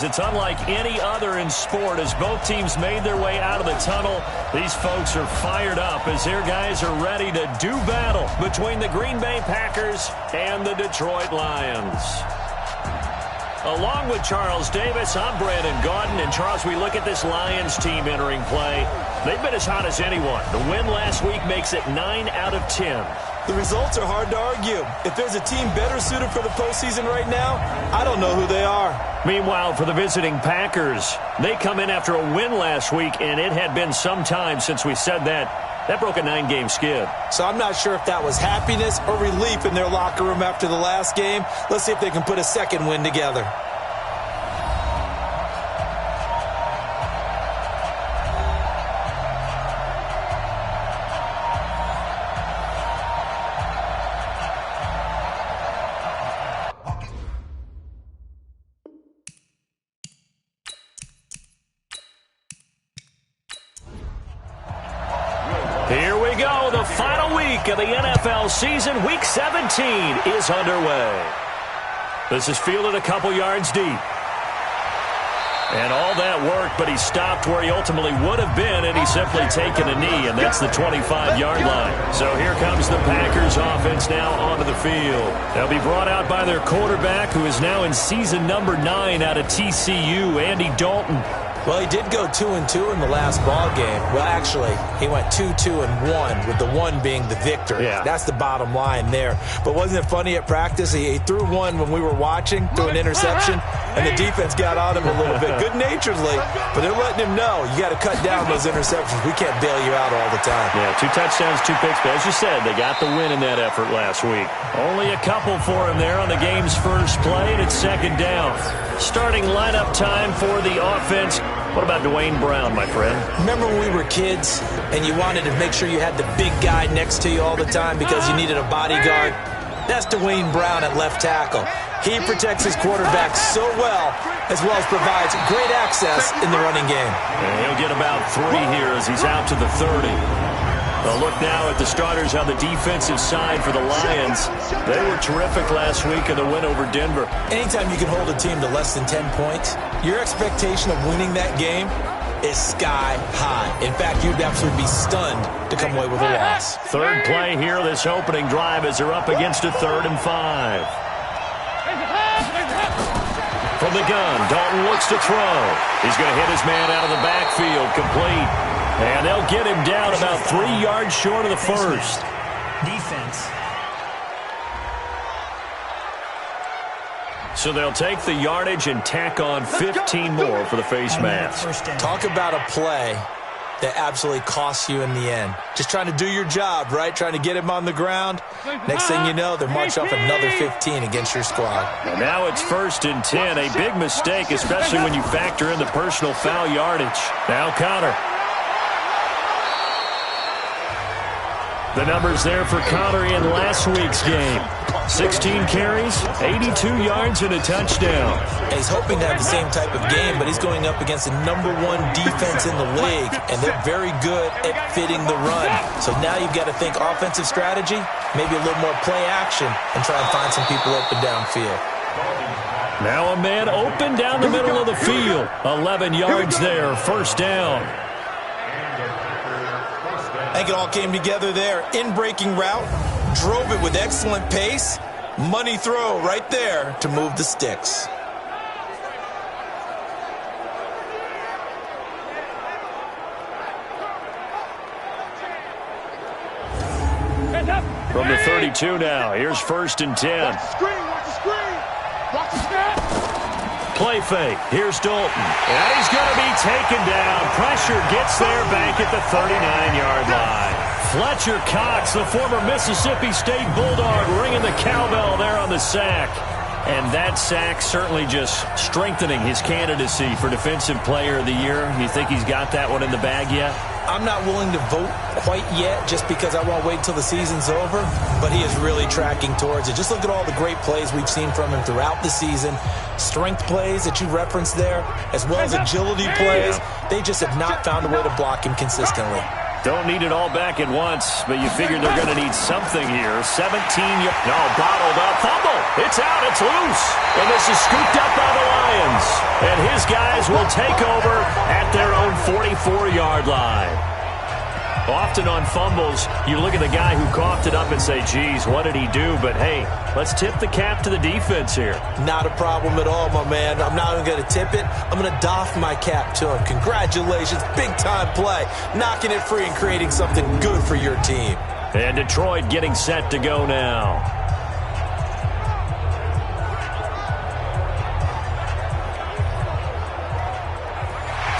It's unlike any other in sport as both teams made their way out of the tunnel. These folks are fired up as their guys are ready to do battle between the Green Bay Packers and the Detroit Lions. Along with Charles Davis, I'm Brandon Gaudin. And Charles, we look at this Lions team entering play. They've been as hot as anyone. The win last week makes it 9 out of 10. The results are hard to argue. If there's a team better suited for the postseason right now, I don't know who they are. Meanwhile, for the visiting Packers, they come in after a win last week, and it had been some time since we said that. That broke a 9-game skid. So I'm not sure if that was happiness or relief in their locker room after the last game. Let's see if they can put a second win together. Here we go. The final week of the NFL season. Week 17 is underway. This is fielded a couple yards deep. And all that work, but he stopped where he ultimately would have been, and he's simply taken a knee, and that's the 25-yard line. So here comes the Packers offense now onto the field. They'll be brought out by their quarterback, who is now in season number 9 out of TCU, Andy Dalton. Well, he did go 2-2 in the last ball game. Well, actually, he went 2-2-1, with the 1 being the victor. Yeah. That's the bottom line there. But wasn't it funny at practice? He threw one when we were watching, threw an interception, and the defense got on him a little bit. Good-naturedly, but they're letting him know, you got to cut down those interceptions. We can't bail you out all the time. Yeah, 2 touchdowns, 2 picks. But as you said, they got the win in that effort last week. Only a couple for him there on the game's first play, and it's second down. Starting lineup time for the offense. What about Dwayne Brown, my friend? Remember when we were kids and you wanted to make sure you had the big guy next to you all the time because you needed a bodyguard? That's Dwayne Brown at left tackle. He protects his quarterback so well as provides great access in the running game. And he'll get about 3 here as he's out to the 30. A look now at the starters on the defensive side for the Lions. They were terrific last week in the win over Denver. Anytime you can hold a team to less than 10 points, your expectation of winning that game is sky high. In fact, you'd absolutely be stunned to come away with a loss. Third play here, this opening drive as they're up against a 3rd and 5. From the gun, Dalton looks to throw. He's going to hit his man out of the backfield, complete. And they'll get him down about 3 yards short of the first. Defense. So they'll take the yardage and tack on 15 more for the face mask. Talk about a play that absolutely costs you in the end. Just trying to do your job, right? Trying to get him on the ground. Next thing you know, they're marching off another 15 against your squad. And now it's 1st and 10. A big mistake, especially when you factor in the personal foul yardage. Now Connor. The numbers there for Connor in last week's game. 16 carries, 82 yards, and a touchdown. He's hoping to have the same type of game, but he's going up against the #1 defense in the league, and they're very good at fitting the run. So now you've got to think offensive strategy, maybe a little more play action, and try and find some people open downfield. Now a man open down the middle of the field. 11 yards there, 1st down. I think it all came together there. In-breaking route, drove it with excellent pace. Money throw right there to move the sticks. From the 32 now, here's 1st and 10. Watch the screen, watch the screen. Watch the snap. Play fake. Here's Dalton. And he's going to be taken down. Pressure gets there back at the 39-yard line. Fletcher Cox, the former Mississippi State Bulldog, ringing the cowbell there on the sack. And that sack certainly just strengthening his candidacy for Defensive Player of the Year. You think he's got that one in the bag yet? I'm not willing to vote quite yet just because I won't wait until the season's over, but he is really tracking towards it. Just look at all the great plays we've seen from him throughout the season. Strength plays that you referenced there, as well as agility plays. They just have not found a way to block him consistently. Don't need it all back at once, but you figure they're going to need something here. 17, no, bottled up, fumble. It's out, it's loose. And this is scooped up by the Lions. And his guys will take over at their own 44-yard line. Often on fumbles, you look at the guy who coughed it up and say, geez, what did he do? But, hey, let's tip the cap to the defense here. Not a problem at all, my man. I'm not even going to tip it. I'm going to doff my cap to him. Congratulations. Big-time play. Knocking it free and creating something good for your team. And Detroit getting set to go now.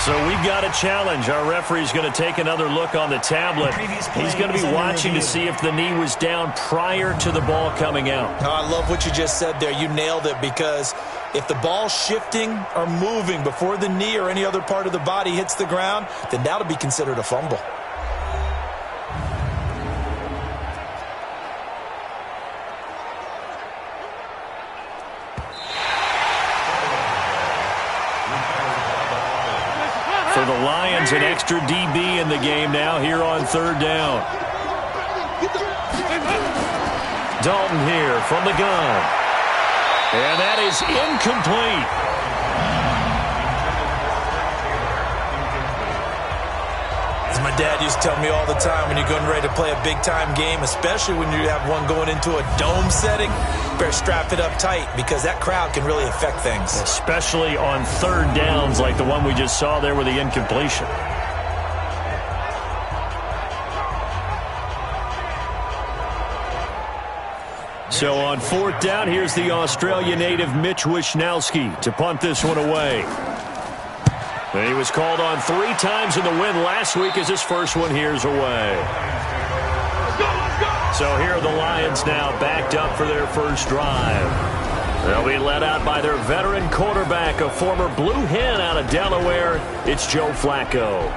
So we've got a challenge. Our referee's going to take another look on the tablet. He's going to be watching to see if the knee was down prior to the ball coming out. Oh, I love what you just said there. You nailed it, because if the ball's shifting or moving before the knee or any other part of the body hits the ground, then that'll be considered a fumble. For the Lions, an extra DB in the game now here on third down. Dalton here from the gun. And that is incomplete. As my dad used to tell me all the time, when you're getting ready to play a big-time game, especially when you have one going into a dome setting, better strap it up tight, because that crowd can really affect things. Especially on third downs like the one we just saw there with the incompletion. So on fourth down, here's the Australia native Mitch Wishnowsky to punt this one away. And he was called on 3 times in the win last week as his first one here's away. So here are the Lions now backed up for their first drive. They'll be led out by their veteran quarterback, a former Blue Hen out of Delaware. It's Joe Flacco.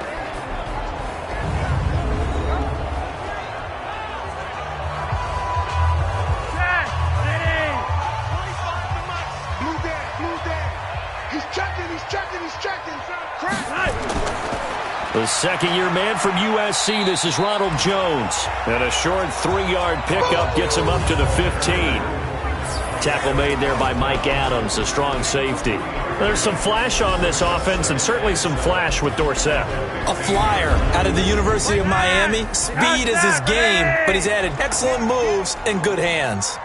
The second-year man from USC, this is Ronald Jones. And a short 3-yard pickup gets him up to the 15. Tackle made there by Mike Adams, a strong safety. There's some flash on this offense, and certainly some flash with Dorsett. A flyer out of the University of Miami. Speed is his game, but he's added excellent moves and good hands.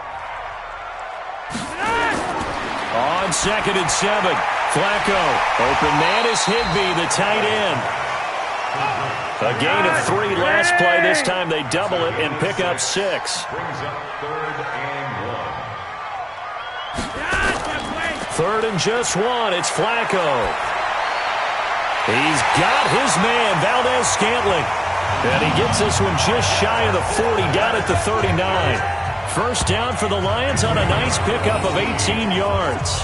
On 2nd and 7, Flacco. Open man is Higbee, the tight end. A gain of 3 last play. This time they double it and pick up 6. Brings up 3rd and 1. 3rd and just 1. It's Flacco. He's got his man, Valdez-Scantling. And he gets this one just shy of the 40, down at the 39. First down for the Lions on a nice pickup of 18 yards.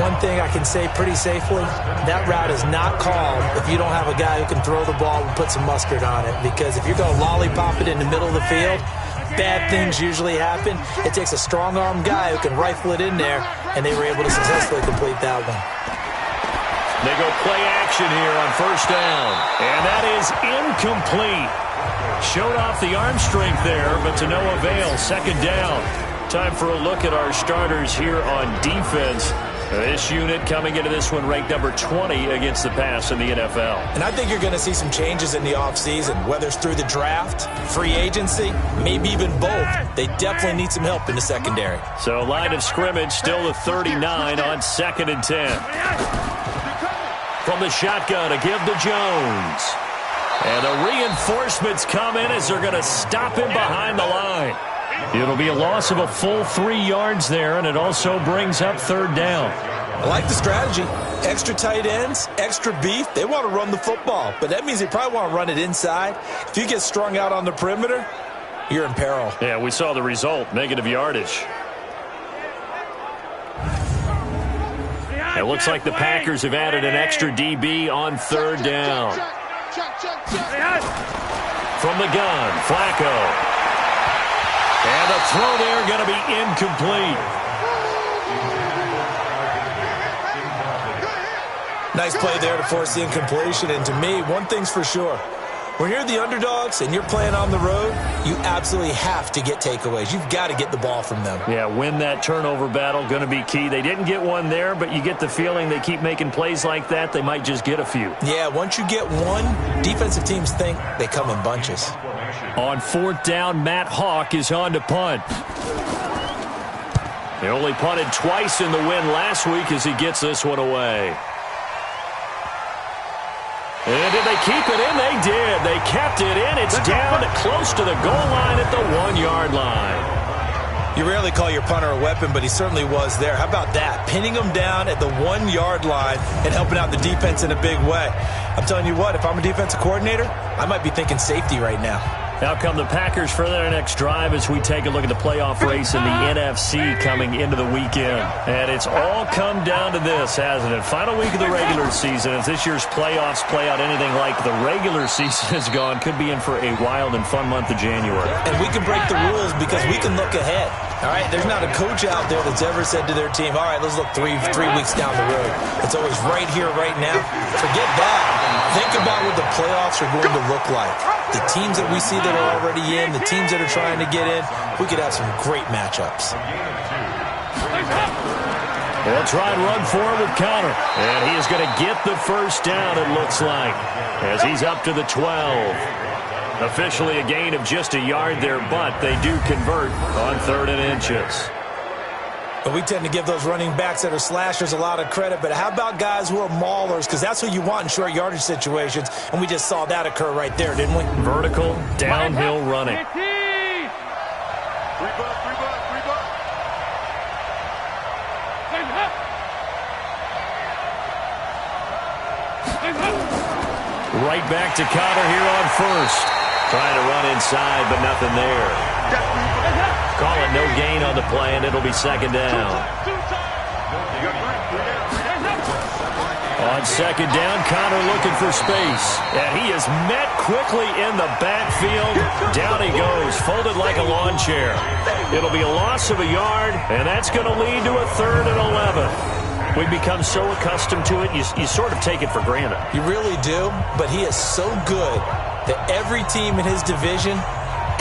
One thing I can say pretty safely, that route is not called if you don't have a guy who can throw the ball and put some mustard on it. Because if you're going to lollipop it in the middle of the field, bad things usually happen. It takes a strong-arm guy who can rifle it in there, and they were able to successfully complete that one. They go play action here on first down. And that is incomplete. Showed off the arm strength there, but to no avail. 2nd down. Time for a look at our starters here on defense. This unit coming into this one ranked number 20 against the pass in the NFL. And I think you're going to see some changes in the offseason, whether it's through the draft, free agency, maybe even both. They definitely need some help in the secondary. So line of scrimmage still the 39 on 2nd and 10. From the shotgun to give to Jones. And the reinforcements come in as they're going to stop him behind the line. It'll be a loss of a full 3 yards there, and it also brings up 3rd down. I like the strategy. Extra tight ends, extra beef. They want to run the football, but that means they probably want to run it inside. If you get strung out on the perimeter, you're in peril. Yeah, we saw the result, negative yardage. It looks like the Packers have added an extra DB on 3rd down. From the gun, Flacco. And the throw there going to be incomplete. Nice play there to force the incompletion. And to me, one thing's for sure. When you're the underdogs and you're playing on the road, you absolutely have to get takeaways. You've got to get the ball from them. Yeah, win that turnover battle, going to be key. They didn't get one there, but you get the feeling they keep making plays like that, they might just get a few. Yeah, once you get one, defensive teams think they come in bunches. On 4th down, Matt Hawk is on to punt. They only punted twice in the win last week as he gets this one away. And did they keep it in? They did. They kept it in. It's down close to the goal line at the 1-yard line. You rarely call your punter a weapon, but he certainly was there. How about that? Pinning him down at the 1-yard line and helping out the defense in a big way. I'm telling you what, if I'm a defensive coordinator, I might be thinking safety right now. Now come the Packers for their next drive as we take a look at the playoff race in the NFC coming into the weekend. And it's all come down to this, hasn't it? Final week of the regular season. As this year's playoffs play out anything like the regular season has gone, could be in for a wild and fun month of January. And we can break the rules because we can look ahead. All right, there's not a coach out there that's ever said to their team, all right, let's look three weeks down the road. It's always right here, right now. Forget that. Think about what the playoffs are going to look like. The teams that we see that are already in, the teams that are trying to get in, we could have some great matchups. They'll try and run for it with Connor. And he is going to get the first down, it looks like, as he's up to the 12. Officially a gain of just a yard there, but they do convert on 3rd and inches. But we tend to give those running backs that are slashers a lot of credit. But how about guys who are maulers? Because that's what you want in short yardage situations. And we just saw that occur right there, didn't we? Vertical, downhill running. Right back to Connor here on 1st. Trying to run inside, but nothing there. Call it no gain on the play, and it'll be 2nd down. On 2nd down, Connor looking for space. And he is met quickly in the backfield. Down he goes, folded like a lawn chair. It'll be a loss of a yard, and that's going to lead to a 3rd and 11. We've become so accustomed to it, you sort of take it for granted. You really do, but he is so good that every team in his division,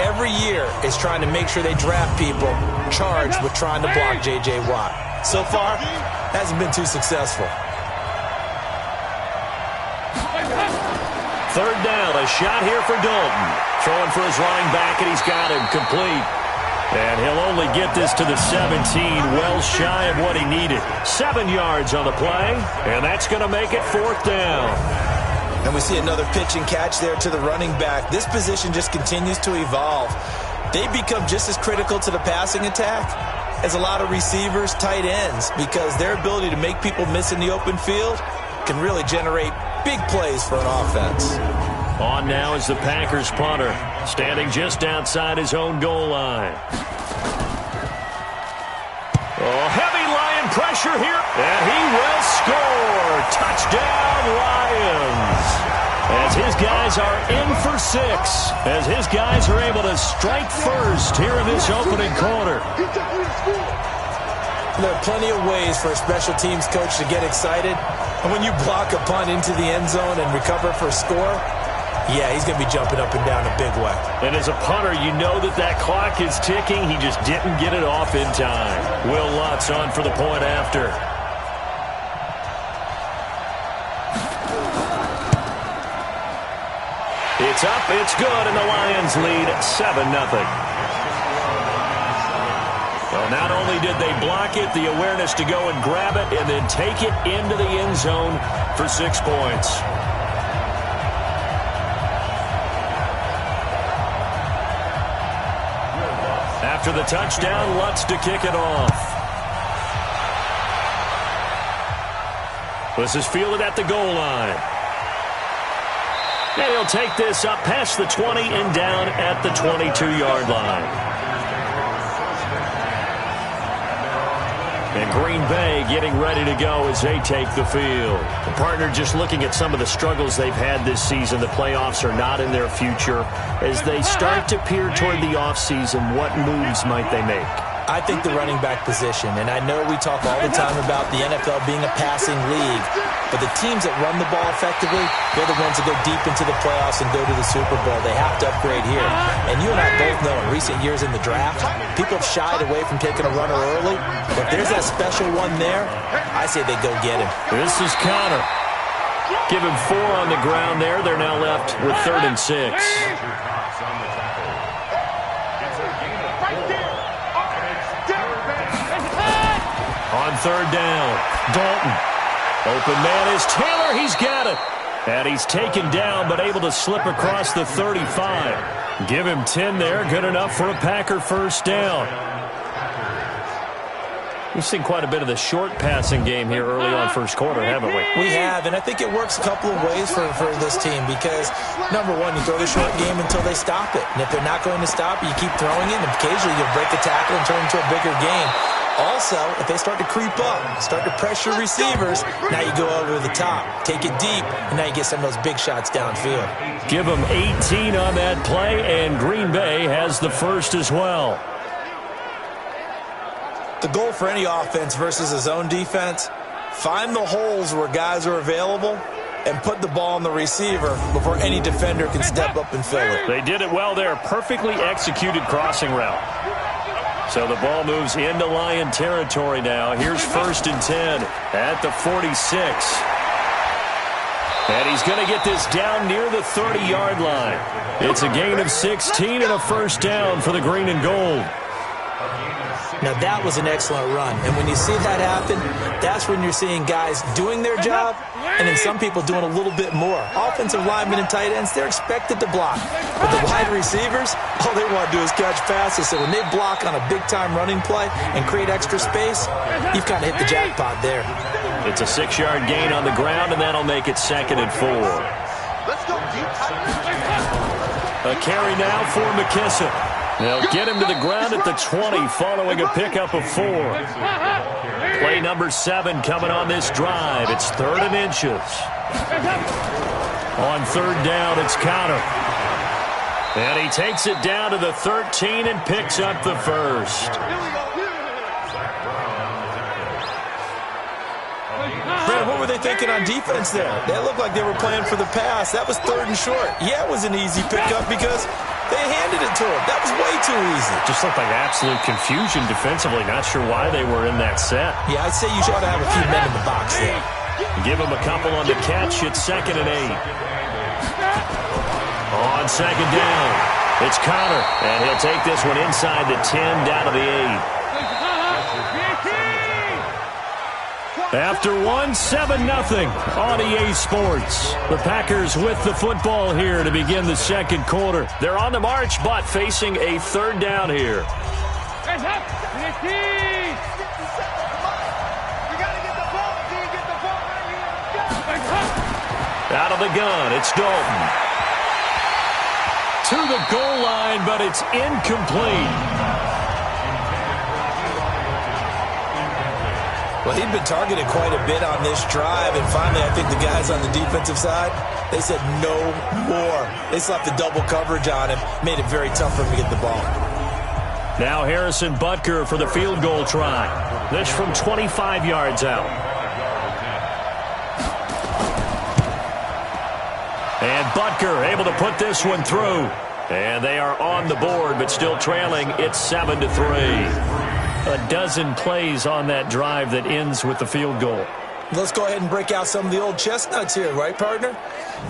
every year, is trying to make sure they draft people charged with trying to block J.J. Watt. So far, hasn't been too successful. 3rd down, a shot here for Dalton. Throwing for his running back, and he's got him complete. And he'll only get this to the 17, well shy of what he needed. 7 yards on the play, and that's going to make it 4th down. And we see another pitch and catch there to the running back. This position just continues to evolve. They become just as critical to the passing attack as a lot of receivers, tight ends, because their ability to make people miss in the open field can really generate big plays for an offense. On now is the Packers punter, standing just outside his own goal line. Oh, heavy Lion pressure here, and he will score. Touchdown, Lions. As his guys are in for 6, as his guys are able to strike first here in this opening quarter. There are plenty of ways for a special teams coach to get excited. And when you block a punt into the end zone and recover for a score, yeah, he's going to be jumping up and down a big way. And as a punter, you know that clock is ticking. He just didn't get it off in time. Will Lutz on for the point after. It's up, it's good, and the Lions lead 7-0. Well, not only did they block it, the awareness to go and grab it and then take it into the end zone for 6 points. After the touchdown, Lutz to kick it off. This is fielded at the goal line. And he'll take this up past the 20 and down at the 22-yard line. And Green Bay getting ready to go as they take the field. The partner just looking at some of the struggles they've had this season. The playoffs are not in their future. As they start to peer toward the offseason, what moves might they make? I think the running back position, and I know we talk all the time about the NFL being a passing league, but the teams that run the ball effectively, they're the ones that go deep into the playoffs and go to the Super Bowl. They have to upgrade here. And you and I both know in recent years in the draft, people have shied away from taking a runner early. But if there's that special one there, I say they go get him. This is Connor. Give him 4 on the ground there. They're now left with 3rd and 6. On 3rd down, Dalton. Open man is Taylor. He's got it. And he's taken down, but able to slip across the 35. Give him 10 there. Good enough for a Packer first down. We've seen quite a bit of the short passing game here early on first quarter, haven't we? We have, and I think it works a couple of ways for this team because, number one, you throw the short game until they stop it. And if they're not going to stop it, you keep throwing it, and occasionally you'll break a tackle and turn it into a bigger game. Also, if they start to creep up, start to pressure receivers, now you go over the top, take it deep, and now you get some of those big shots downfield. Give them 18 on that play, and Green Bay has the first as well. The goal for any offense versus a zone defense, find the holes where guys are available and put the ball on the receiver before any defender can step up and fill it. They did it well there. Perfectly executed crossing route. So the ball moves into Lion territory now. Here's 1st and 10 at the 46. And he's going to get this down near the 30-yard line. It's a gain of 16 and a first down for the green and gold. Now, that was an excellent run. And when you see that happen, that's when you're seeing guys doing their job and then some people doing a little bit more. Offensive linemen and tight ends, they're expected to block. But the wide receivers, all they want to do is catch passes. So when they block on a big-time running play and create extra space, you've kind of hit the jackpot there. It's a 6-yard gain on the ground, and that'll make it 2nd and 4. A carry now for McKissick. They'll get him to the ground at the 20 following a pickup of 4. Play number 7 coming on this drive. It's 3rd and inches. On 3rd down, it's Connor. And he takes it down to the 13 and picks up the first. Brad, what were they thinking on defense there? They looked like they were playing for the pass. That was 3rd and short. Yeah, it was an easy pickup because they handed it to him. That was way too easy. Just looked like absolute confusion defensively. Not sure why they were in that set. Yeah, I'd say you ought to have a few men in the box there. Give him a couple on the catch. It's 2nd and 8. On 2nd down, it's Connor. And he'll take this one inside the 10 down to the 8. After 7-0 on EA Sports. The Packers with the football here to begin the 2nd quarter. They're on the march, but facing a 3rd down here. Out of the gun, it's Dalton. To the goal line, but it's incomplete. Well, he'd been targeted quite a bit on this drive, and finally I think the guys on the defensive side, they said no more. They slapped the double coverage on him, made it very tough for him to get the ball. Now Harrison Butker for the field goal try. This from 25 yards out. And Butker able to put this one through. And they are on the board, but still trailing. It's 7-3. A dozen plays on that drive that ends with the field goal. Let's go ahead and break out some of the old chestnuts here, right, partner?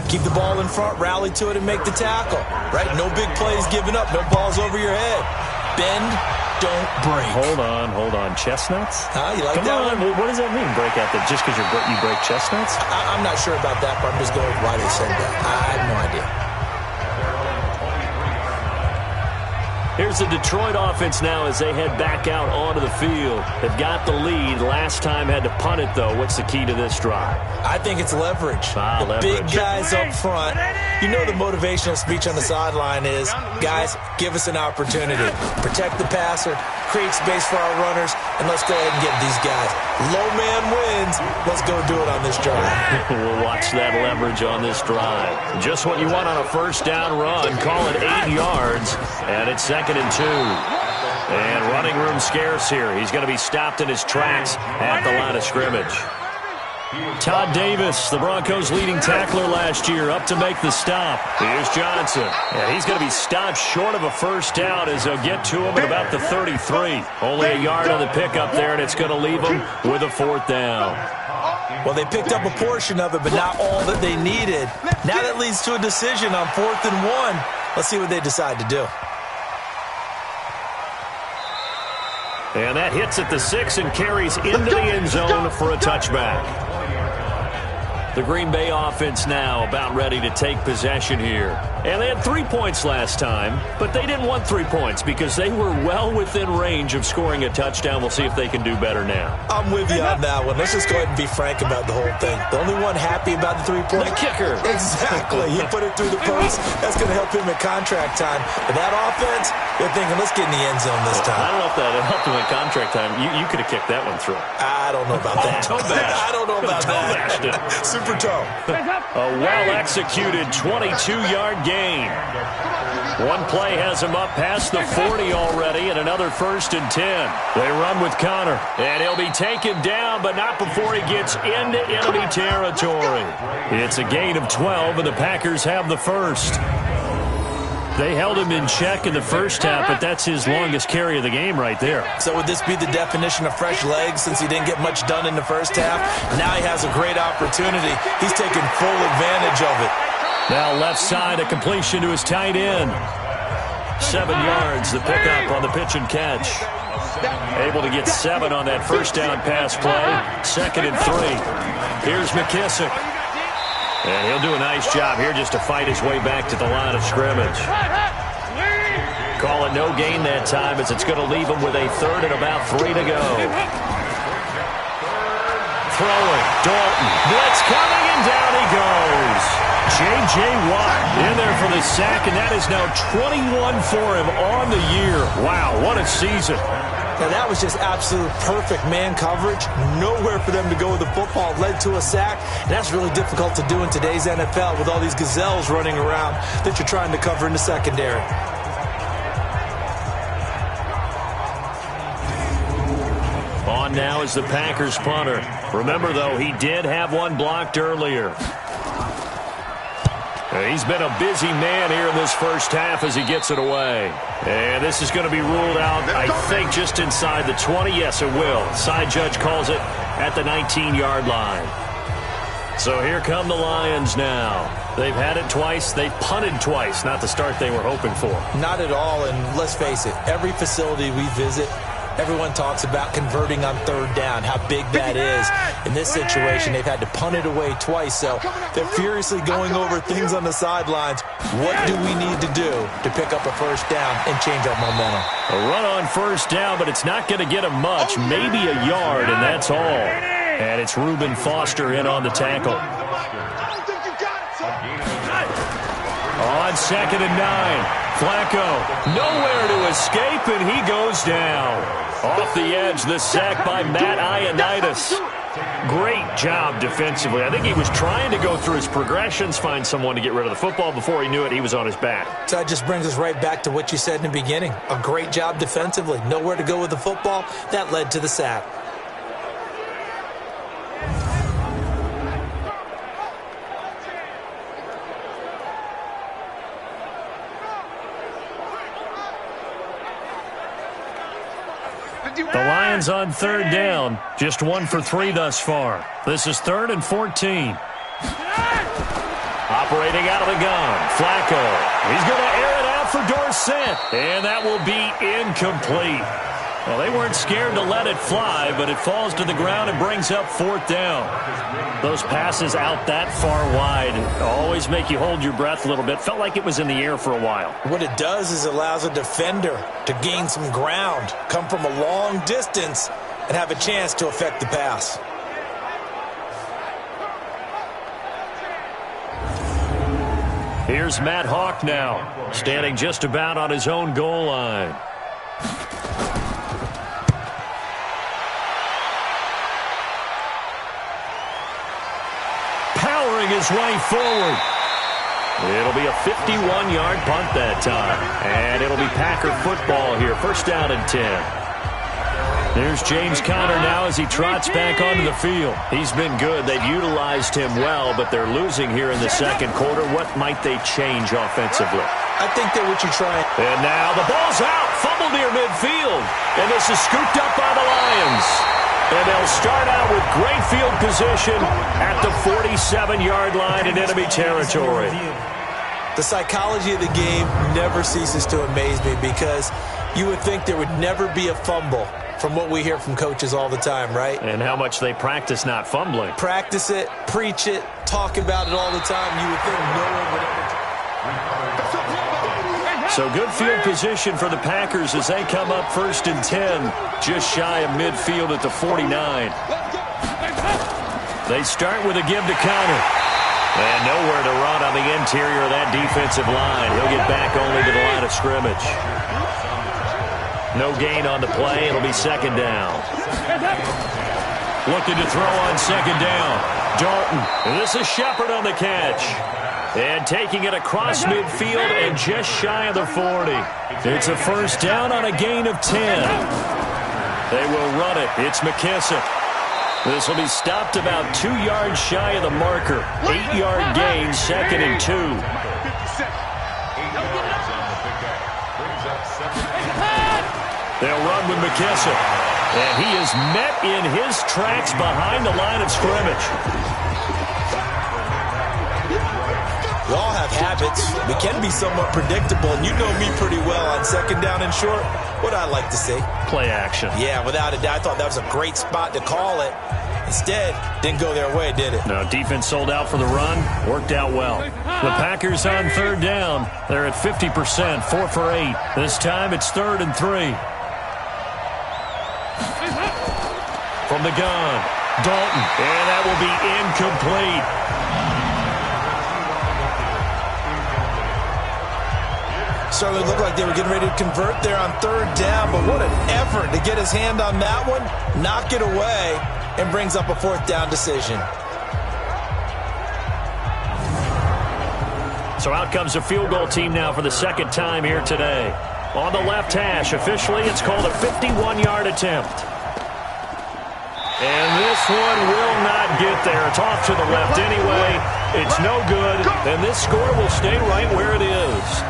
Keep the ball in front, rally to it, and make the tackle, right? No big plays given up, no balls over your head. Bend, don't break. Hold on. Chestnuts? You like Come that on. one? What does that mean, break out? That just because you break chestnuts? I'm not sure about that, but I'm just going with why they said that. I have no idea. Here's the Detroit offense now as they head back out onto the field. They've got the lead. Last time had to punt it, though. What's the key to this drive? I think it's leverage. The leverage. Big guys up front. You know the motivational speech on the sideline is, guys, give us an opportunity. Protect the passer, create space for our runners, and let's go ahead and get these guys. Low man wins. Let's go do it on this drive. We'll watch that leverage on this drive. Just what you want on a first down run. Call it 8 yards, and it's 2nd and 2. And running room scarce here. He's going to be stopped in his tracks at the line of scrimmage. Todd Davis, the Broncos' leading tackler last year, up to make the stop. Here's Johnson. And he's going to be stopped short of a first down as they'll get to him at about the 33. Only a yard on the pickup there, and it's going to leave him with a fourth down. Well, they picked up a portion of it, but not all that they needed. Now that leads to a decision on 4th and 1. Let's see what they decide to do. And that hits at the 6 and carries into the end zone for a touchback. The Green Bay offense now about ready to take possession here. And they had 3 points last time, but they didn't want 3 points because they were well within range of scoring a touchdown. We'll see if they can do better now. I'm with you on that one. Let's just go ahead and be frank about the whole thing. The only one happy about the 3-point? The kicker. Exactly. He put it through the post. That's going to help him at contract time. But that offense, they're thinking, let's get in the end zone this time. I don't know if that helped him at contract time. You could have kicked that one through. I don't know about that. I don't know about that. Super toe. A well-executed 22-yard gain. One play has him up past the 40 already, and another 1st and 10. They run with Connor, and he'll be taken down, but not before he gets into enemy territory. It's a gain of 12, and the Packers have the first. They held him in check in the first half, but that's his longest carry of the game right there. So would this be the definition of fresh legs since he didn't get much done in the first half? Now he has a great opportunity. He's taking full advantage of it. Now left side, a completion to his tight end. 7 yards, the pickup on the pitch and catch. Able to get 7 on that first down pass play. 2nd and 3. Here's McKissick. And he'll do a nice job here just to fight his way back to the line of scrimmage. Call it no gain that time as it's going to leave him with a 3rd and about 3 to go. Throwing, Dalton, blitz coming, and down he goes. J.J. Watt in there for the sack, and that is now 21 for him on the year. Wow, what a season. Now, that was just absolute perfect man coverage. Nowhere for them to go with the football. Led to a sack. And that's really difficult to do in today's NFL with all these gazelles running around that you're trying to cover in the secondary. On now is the Packers punter. Remember, though, he did have one blocked earlier. He's been a busy man here in this first half as he gets it away. And this is going to be ruled out, I think, just inside the 20. Yes, it will. Side judge calls it at the 19-yard line. So here come the Lions now. They've had it twice. They've punted twice. Not the start they were hoping for. Not at all, and let's face it, every facility we visit, everyone talks about converting on 3rd down, how big that is. In this situation, they've had to punt it away twice, so they're furiously going over things on the sidelines. What do we need to do to pick up a first down and change our momentum? A run on first down, but it's not going to get him much, maybe a yard, and that's all. And it's Reuben Foster in on the tackle. On 2nd and 9, Flacco nowhere to escape, and he goes down. Off the edge, the sack by Matt Ioannidis. Great job defensively. I think he was trying to go through his progressions, find someone to get rid of the football. Before he knew it, he was on his back. So that just brings us right back to what you said in the beginning. A great job defensively. Nowhere to go with the football. That led to the sack. The Lions on 3rd down. Just 1 for 3 thus far. This is 3rd and 14. Operating out of the gun. Flacco. He's going to air it out for Dorsett. And that will be incomplete. Well, they weren't scared to let it fly, but it falls to the ground and brings up 4th down. Those passes out that far wide always make you hold your breath a little bit. Felt like it was in the air for a while. What it does is it allows a defender to gain some ground, come from a long distance, and have a chance to affect the pass. Here's Matt Hawk now, standing just about on his own goal line. Powering his way forward. It'll be a 51-yard punt that time. And it'll be Packer football here. First down and 10. There's James Conner now as he trots back onto the field. He's been good. They've utilized him well, but they're losing here in the second quarter. What might they change offensively? I think that what you're trying. And now the ball's out. Fumble near midfield. And this is scooped up by the Lions. And they'll start out with great field position at the 47-yard line in enemy territory. The psychology of the game never ceases to amaze me because you would think there would never be a fumble from what we hear from coaches all the time, right? And how much they practice not fumbling. Practice it, preach it, talk about it all the time. You would think no one would ever. So good field position for the Packers as they come up first and 10, just shy of midfield at the 49. They start with a give to Conner. And nowhere to run on the interior of that defensive line. He'll get back only to the line of scrimmage. No gain on the play. It'll be second down. Looking to throw on second down. Dalton. And this is Shepard on the catch. And taking it across midfield and just shy of the 40. It's a first down on a gain of 10. They will run it. It's McKissick. This will be stopped about 2 yards shy of the marker. 8-yard gain, second and 2. They'll run with McKissick. And he is met in his tracks behind the line of scrimmage. We all have habits. We can be somewhat predictable, and you know me pretty well on second down and short. What I like to see. Play action. Yeah, without a doubt. I thought that was a great spot to call it. Instead, didn't go their way, did it? No, defense sold out for the run. Worked out well. The Packers on third down. They're at 50%, 4 for 8. This time it's 3rd and 3. From the gun, Dalton. And that will be incomplete. Certainly looked like they were getting ready to convert there on third down, but what an effort to get his hand on that one, knock it away, and brings up a 4th down decision. So out comes a field goal team now for the second time here today. On the left hash, officially it's called a 51-yard attempt. And this one will not get there. It's off to the left anyway. It's no good, and this score will stay right where it is.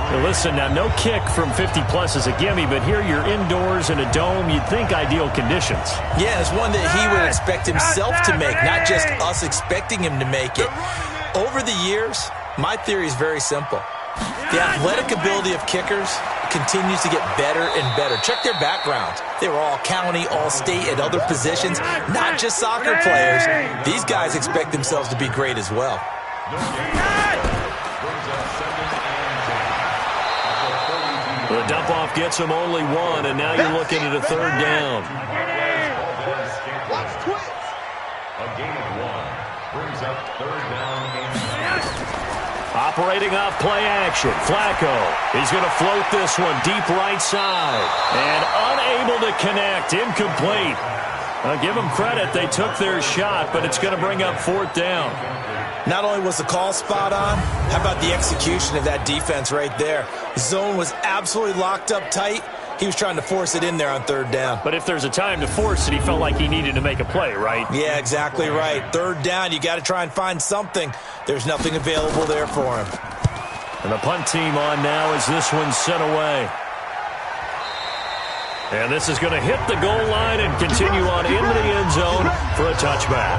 Now listen, now no kick from 50-plus is a gimme, but here you're indoors in a dome. You'd think ideal conditions. Yeah, it's one that he would expect himself to make, not just us expecting him to make it. Over the years, my theory is very simple. The athletic ability of kickers continues to get better and better. Check their background. They were all county, all state, at other positions, not just soccer players. These guys expect themselves to be great as well. The dump-off gets him only 1, and now you're looking at a 3rd down. A gain of 1 brings up 3rd down and 10. Operating off play action. Flacco. He's going to float this one deep right side. And unable to connect. Incomplete. I'll give them credit. They took their shot, but it's going to bring up 4th down. Not only was the call spot on, how about the execution of that defense right there? Zone was absolutely locked up tight. He was trying to force it in there on 3rd down. But if there's a time to force it, he felt like he needed to make a play, right? Yeah, exactly right. 3rd down, you got to try and find something. There's nothing available there for him. And the punt team on now as this one's sent away. And this is going to hit the goal line and continue on into the end zone for a touchback.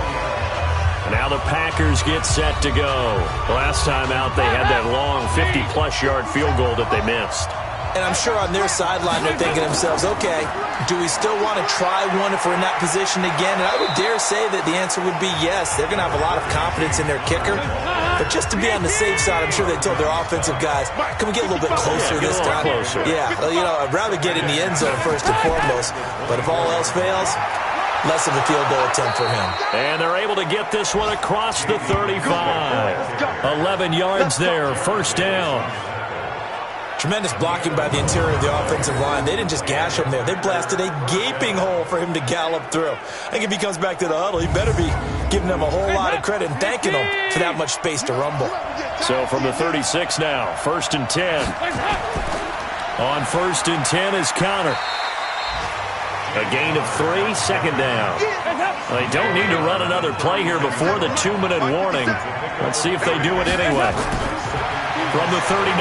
And now the Packers get set to go. Last time out, they had that long 50-plus yard field goal that they missed. And I'm sure on their sideline they're thinking to themselves, okay, do we still want to try one if we're in that position again? And I would dare say that the answer would be yes. They're going to have a lot of confidence in their kicker. But just to be on the safe side, I'm sure they told their offensive guys, can we get a little bit closer this time? Closer. Yeah, you know, I'd rather get in the end zone first and foremost. But if all else fails, less of a field goal attempt for him. And they're able to get this one across the 35. 11 yards there, first down. Tremendous blocking by the interior of the offensive line. They didn't just gash him there. They blasted a gaping hole for him to gallop through. I think if he comes back to the huddle, he better be giving them a whole lot of credit and thanking them for that much space to rumble. So from the 36 now, 1st and 10. On 1st and 10 is Connor. A gain of 3, 2nd down. They don't need to run another play here before the 2-minute warning. Let's see if they do it anyway. From the 39,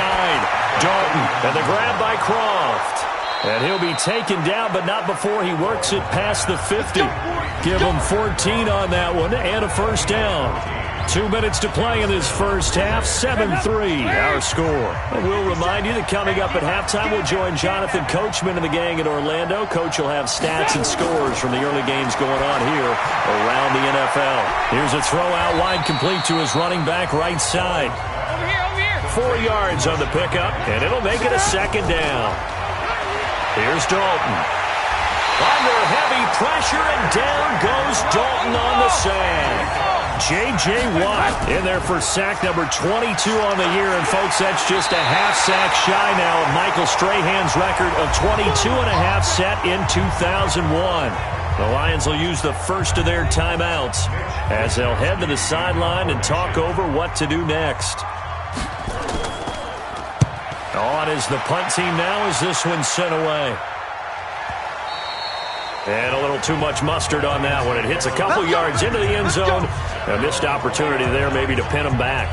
Dalton, and the grab by Croft. And he'll be taken down, but not before he works it past the 50. Give him 14 on that one and a 1st down. 2 minutes to play in this first half. 7-3 our score. And we'll remind you that coming up at halftime, we'll join Jonathan Coachman and the gang in Orlando. Coach will have stats and scores from the early games going on here around the NFL. Here's a throw out wide, complete to his running back right side. 4 yards on the pickup, and it'll make it a 2nd down. Here's Dalton. Under heavy pressure, and down goes Dalton on the sack. J.J. Watt in there for sack number 22 on the year. And, folks, that's just a half sack shy now of Michael Strahan's record of 22.5 set in 2001. The Lions will use the first of their timeouts as they'll head to the sideline and talk over what to do next. On is the punt team now as this one's sent away. And a little too much mustard on that one. It hits a couple yards into the end zone. A missed opportunity there maybe to pin them back.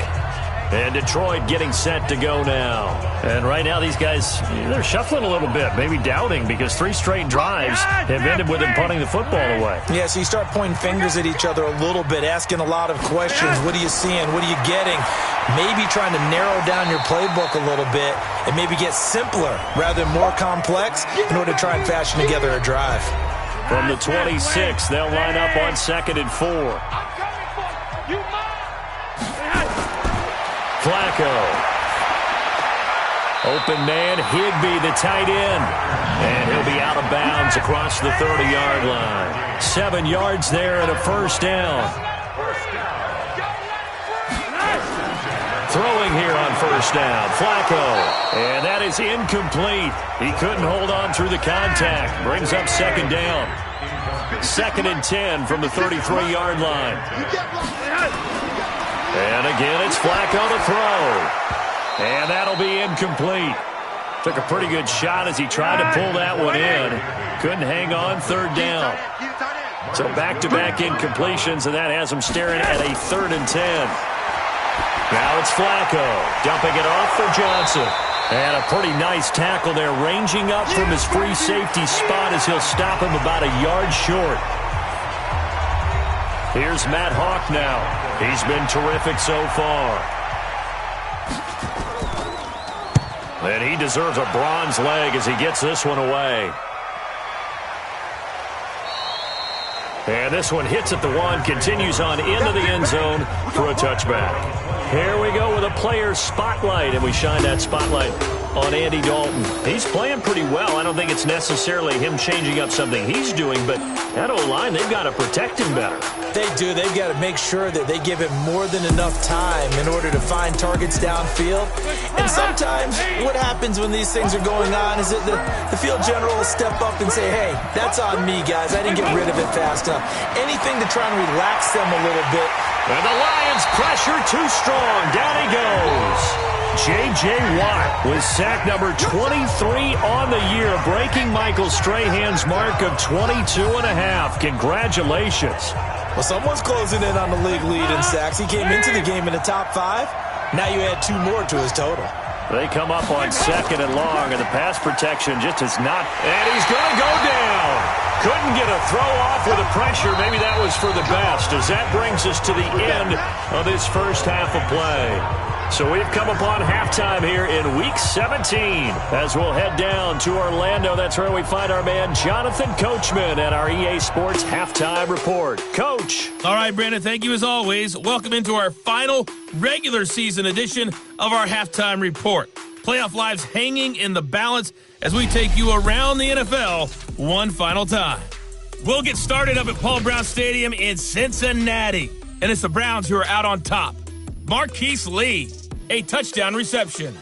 And Detroit getting set to go now. And right now these guys, they're shuffling a little bit, maybe doubting, because 3 straight drives have ended with them punting the football away. Yeah, so you start pointing fingers at each other a little bit, asking a lot of questions. What are you seeing? What are you getting? Maybe trying to narrow down your playbook a little bit and maybe get simpler rather than more complex in order to try and fashion together a drive. From the 26, they'll line up on 2nd and 4. Flacco. Open man, Higbee, the tight end. And he'll be out of bounds across the 30-yard line. 7 yards there and a 1st down. Throwing here on 1st down, Flacco. And that is incomplete. He couldn't hold on through the contact. Brings up 2nd down. 2nd and 10 from the 33-yard line. And again, it's Flacco to throw. And that'll be incomplete. Took a pretty good shot as he tried to pull that one in. Couldn't hang on, 3rd down. So back-to-back incompletions, and that has him staring at a 3rd and 10. Now it's Flacco, dumping it off for Johnson. And a pretty nice tackle there, ranging up from his free safety spot as he'll stop him about a yard short. Here's Matt Hawk now. He's been terrific so far. And he deserves a bronze leg as he gets this one away. And this one hits at the 1, continues on into the end zone for a touchback. Here we go with a player's spotlight, and we shine that spotlight on Andy Dalton. He's playing pretty well. I don't think it's necessarily him changing up something he's doing, but that O-line, they've got to protect him better. They do. They've got to make sure that they give him more than enough time in order to find targets downfield. And sometimes what happens when these things are going on is that the field general will step up and say, hey, that's on me, guys. I didn't get rid of it fast enough. Anything to try and relax them a little bit. And the Lions pressure too strong. Down he goes. J.J. Watt with sack number 23 on the year, breaking Michael Strahan's mark of 22.5. Congratulations. Well, someone's closing in on the league lead in sacks. He came into the game in the top 5. Now you add 2 more to his total. They come up on 2nd and long, and the pass protection just is not. And he's going to go down. Couldn't get a throw off with the pressure. Maybe that was for the best, as that brings us to the end of this first half of play. So we've come upon halftime here in Week 17 as we'll head down to Orlando. That's where we find our man Jonathan Coachman at our EA Sports Halftime Report. Coach. All right, Brandon, thank you as always. Welcome into our final regular season edition of our Halftime Report. Playoff lives hanging in the balance as we take you around the NFL one final time. We'll get started up at Paul Brown Stadium in Cincinnati, and it's the Browns who are out on top. Marquise Lee, a touchdown reception.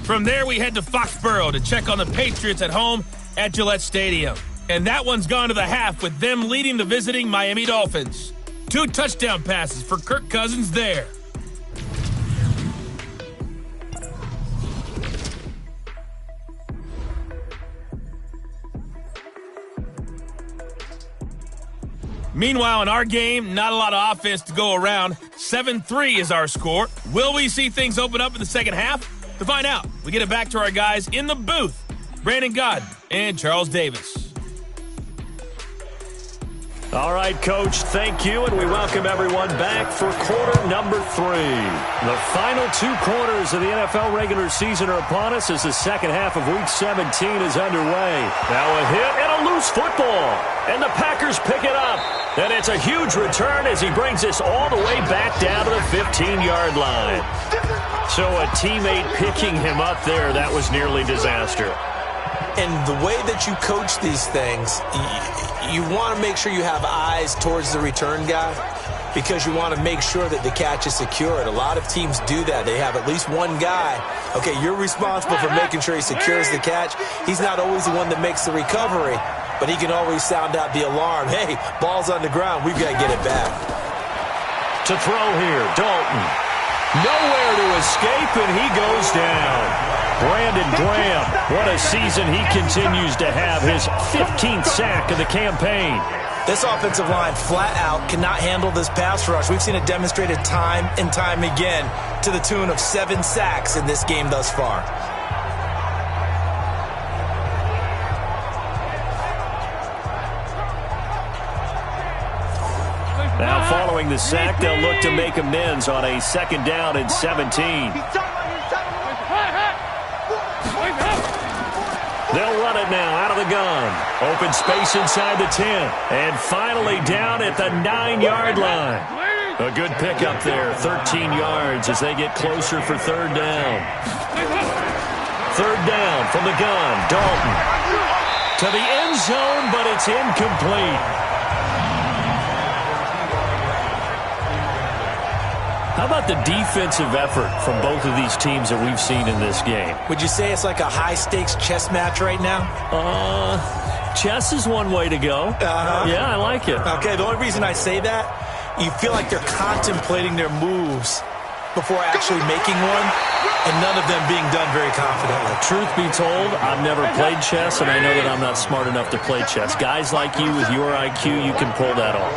From there, we head to Foxborough to check on the Patriots at home at Gillette Stadium. And that one's gone to the half with them leading the visiting Miami Dolphins. 2 touchdown passes for Kirk Cousins there. Meanwhile, in our game, not a lot of offense to go around. 7-3 is our score. Will we see things open up in the second half? To find out, we get it back to our guys in the booth, Brandon Gaudin and Charles Davis. All right, Coach, thank you, and we welcome everyone back for quarter number 3. The final 2 quarters of the NFL regular season are upon us as the second half of Week 17 is underway. Now a hit and a loose football, and the Packers pick it up. And it's a huge return as he brings us all the way back down to the 15-yard line. So a teammate picking him up there, that was nearly disaster. And the way that you coach these things, you want to make sure you have eyes towards the return guy because you want to make sure that the catch is secured. A lot of teams do that. They have at least one guy. Okay, you're responsible for making sure he secures the catch. He's not always the one that makes the recovery, but he can always sound out the alarm. Hey, ball's on the ground. We've got to get it back. To throw here, Dalton. Nowhere to escape, and he goes down. Brandon Graham, what a season he continues to have, his 15th sack of the campaign. This offensive line flat out cannot handle this pass rush. We've seen it demonstrated time and time again to the tune of 7 sacks in this game thus far. Now following the sack, they'll look to make amends on a 2nd down and 17. They'll run it now out of the gun. Open space inside the 10. And finally down at the 9-yard line. A good pickup there, 13 yards as they get closer for 3rd down. 3rd down from the gun, Dalton. To the end zone, but it's incomplete. How about the defensive effort from both of these teams that we've seen in this game? Would you say it's like a high-stakes chess match right now? Chess is one way to go. Yeah, I like it. Okay, the only reason I say that, you feel like they're contemplating their moves before actually making one, and none of them being done very confidently. Truth be told, I've never played chess, and I know that I'm not smart enough to play chess. Guys like you with your IQ, you can pull that off.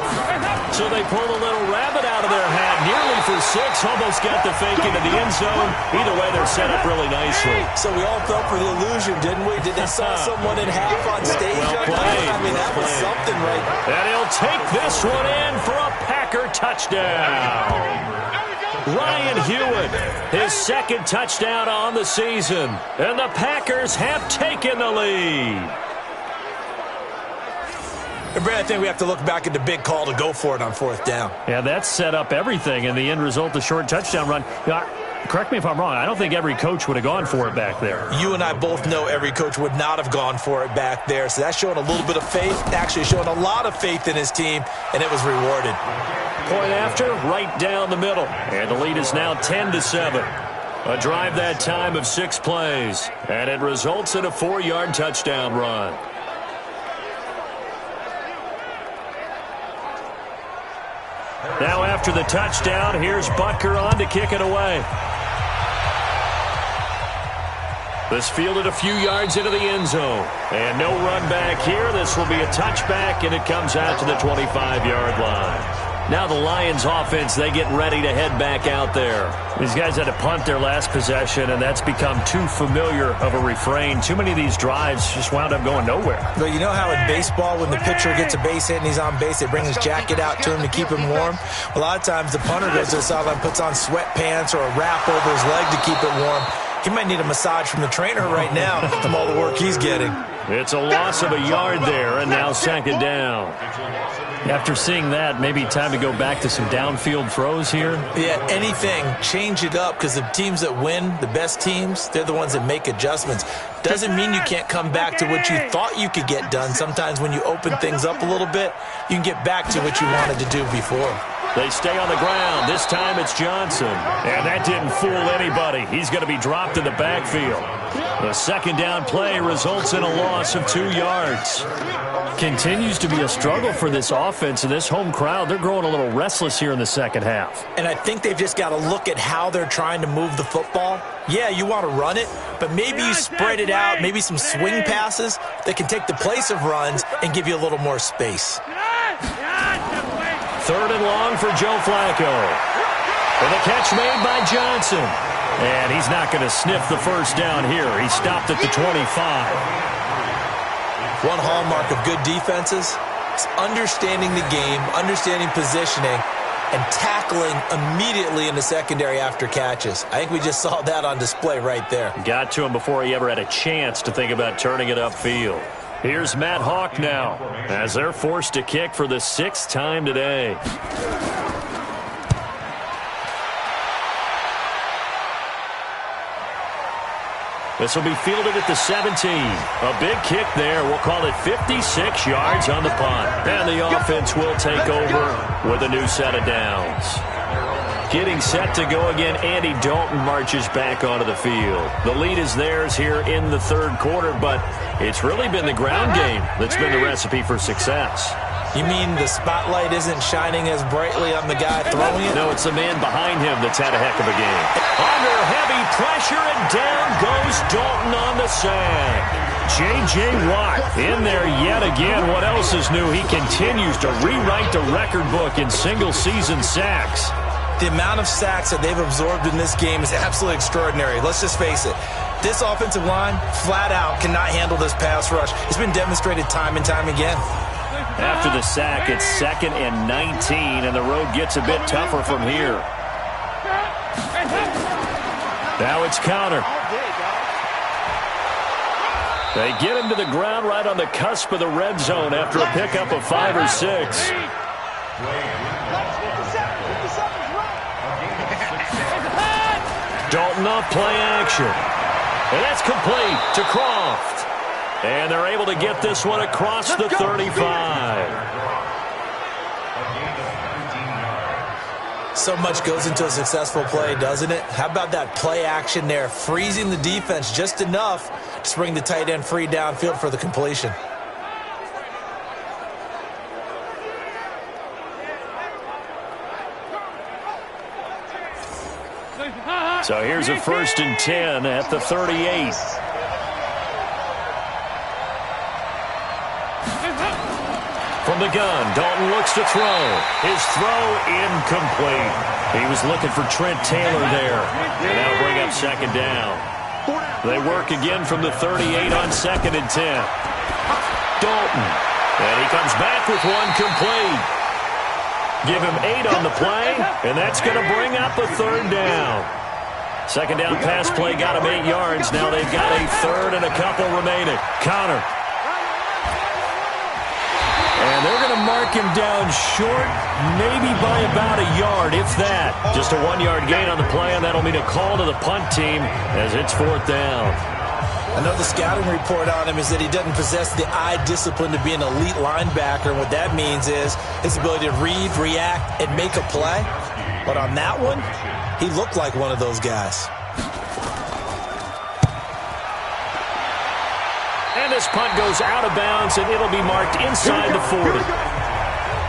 So they pull a little rabbit out of their hat, nearly for 6, almost got the fake into the end zone. Either way, they're set up really nicely. So we all fell for the illusion, didn't we? Did they saw someone in half on stage? Well played. I mean, that was something right there. And he'll take this one in for a Packer touchdown. Ryan Hewitt, his 2nd touchdown on the season. And the Packers have taken the lead. And Brad, I think we have to look back at the big call to go for it on 4th down. Yeah, that set up everything, and the end result, the short touchdown run. Correct me if I'm wrong. I don't think every coach would have gone for it back there. You and I both know every coach would not have gone for it back there. So that's showing a little bit of faith, actually showing a lot of faith in his team, and it was rewarded. Point after, right down the middle. And the lead is now 10-7. A drive that time of 6 plays. And it results in a 4-yard touchdown run. Now after the touchdown, here's Butker on to kick it away. This fielded a few yards into the end zone. And no run back here. This will be a touchback, and it comes out to the 25-yard line. Now the Lions offense, they get ready to head back out there. These guys had to punt their last possession, and that's become too familiar of a refrain. Too many of these drives just wound up going nowhere. But you know how in baseball, when the pitcher gets a base hit and he's on base, they bring his jacket out to him to keep him warm? A lot of times the punter goes to the sideline, puts on sweatpants or a wrap over his leg to keep it warm. He might need a massage from the trainer right now from all the work he's getting. It's a loss of a yard there, and now 2nd down. After seeing that, maybe time to go back to some downfield throws here. Yeah, anything. Change it up, because the teams that win, the best teams, they're the ones that make adjustments. Doesn't mean you can't come back to what you thought you could get done. Sometimes when you open things up a little bit, you can get back to what you wanted to do before. They stay on the ground. This time it's Johnson. And that didn't fool anybody. He's going to be dropped in the backfield. The second down play results in a loss of 2 yards. Continues to be a struggle for this offense and this home crowd. They're growing a little restless here in the second half. And I think they've just got to look at how they're trying to move the football. Yeah, you want to run it, but maybe you spread it out, maybe some swing passes that can take the place of runs and give you a little more space. Third and long for Joe Flacco. With a catch made by Johnson. And he's not going to sniff the first down here. He stopped at the 25. One hallmark of good defenses is understanding the game, understanding positioning, and tackling immediately in the secondary after catches. I think we just saw that on display right there. Got to him before he ever had a chance to think about turning it upfield. Here's Matt Hawk now as they're forced to kick for the 6th time today. This will be fielded at the 17. A big kick there. We'll call it 56 yards on the punt. And the offense will take over with a new set of downs. Getting set to go again, Andy Dalton marches back onto the field. The lead is theirs here in the third quarter, but it's really been the ground game that's been the recipe for success. You mean the spotlight isn't shining as brightly on the guy throwing it? No, it's the man behind him that's had a heck of a game. Under heavy pressure, and down goes Dalton on the sack. J.J. Watt in there yet again. What else is new? He continues to rewrite the record book in single-season sacks. The amount of sacks that they've absorbed in this game is absolutely extraordinary. Let's just face it. This offensive line, flat out, cannot handle this pass rush. It's been demonstrated time and time again. After the sack, it's 2nd and 19, and the road gets a bit tougher from here. Now it's counter. They get him to the ground right on the cusp of the red zone after a pickup of 5 or 6. Dalton off play action. And that's complete to Croft. And they're able to get this one across the 35. So much goes into a successful play, doesn't it? How about that play action there, freezing the defense just enough to bring the tight end free downfield for the completion. So here's a 1st and 10 at the 38. From the gun, Dalton looks to throw. His throw incomplete. He was looking for Trent Taylor there. And that'll bring up 2nd down. They work again from the 38 on 2nd and 10. Dalton. And he comes back with one complete. Give him 8 on the play, and that's going to bring up a 3rd down. 2nd down pass play got him 8 yards. Now they've got a 3rd and a couple remaining. Connor. And they're going to mark him down short, maybe by about a yard, if that. Just a 1-yard gain on the play, and that'll mean a call to the punt team as it's 4th down. I know the scouting report on him is that he doesn't possess the eye discipline to be an elite linebacker. And what that means is his ability to read, react, and make a play. But on that one, he looked like one of those guys. And this punt goes out of bounds, and it'll be marked inside the 40.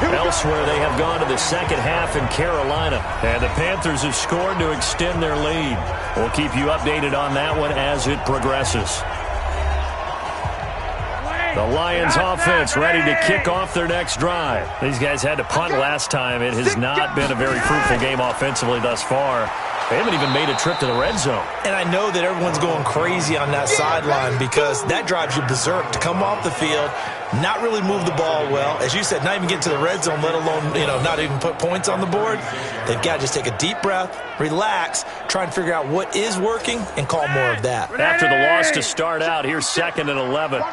Elsewhere, they have gone to the second half in Carolina, and the Panthers have scored to extend their lead. We'll keep you updated on that one as it progresses. The Lions offense ready to kick off their next drive. These guys had to punt last time. It has not been a very fruitful game offensively thus far. They haven't even made a trip to the red zone. And I know that everyone's going crazy on that sideline because that drives you berserk to come off the field, not really move the ball well. As you said, not even get to the red zone, let alone, not even put points on the board. They've got to just take a deep breath, relax, try and figure out what is working, and call more of that. After the loss to start out, here's 2nd and 11.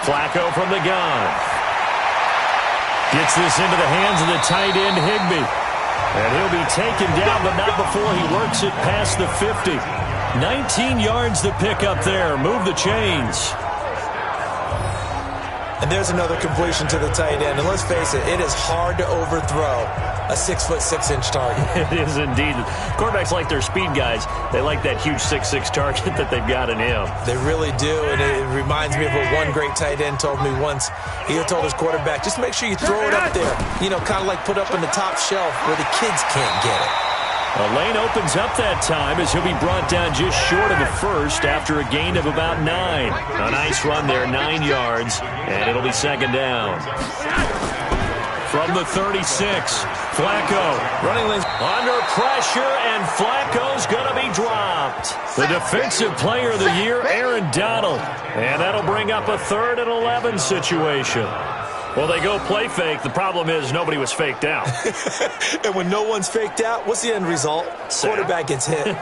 Flacco from the gun. Gets this into the hands of the tight end, Higbee. And he'll be taken down, but not before he works it past the 50. 19 yards to pick up there. Move the chains. And there's another completion to the tight end. And let's face it is hard to overthrow a 6'6" target. It is indeed. Quarterbacks like their speed guys. They like that huge 6'6" target that they've got in him. They really do, and it reminds me of what one great tight end told me once. He told his quarterback, just make sure you throw it up there. You know, kind of like put up in the top shelf where the kids can't get it. A lane opens up that time as he'll be brought down just short of the first after a gain of about 9. A nice run there, 9 yards, and it'll be second down. From the 36, Flacco running lanes under pressure, and Flacco's going to be dropped. The defensive player of the year, Aaron Donald. And that'll bring up a 3rd and 11 situation. Well, they go play fake. The problem is nobody was faked out. And when no one's faked out, what's the end result? Quarterback gets hit.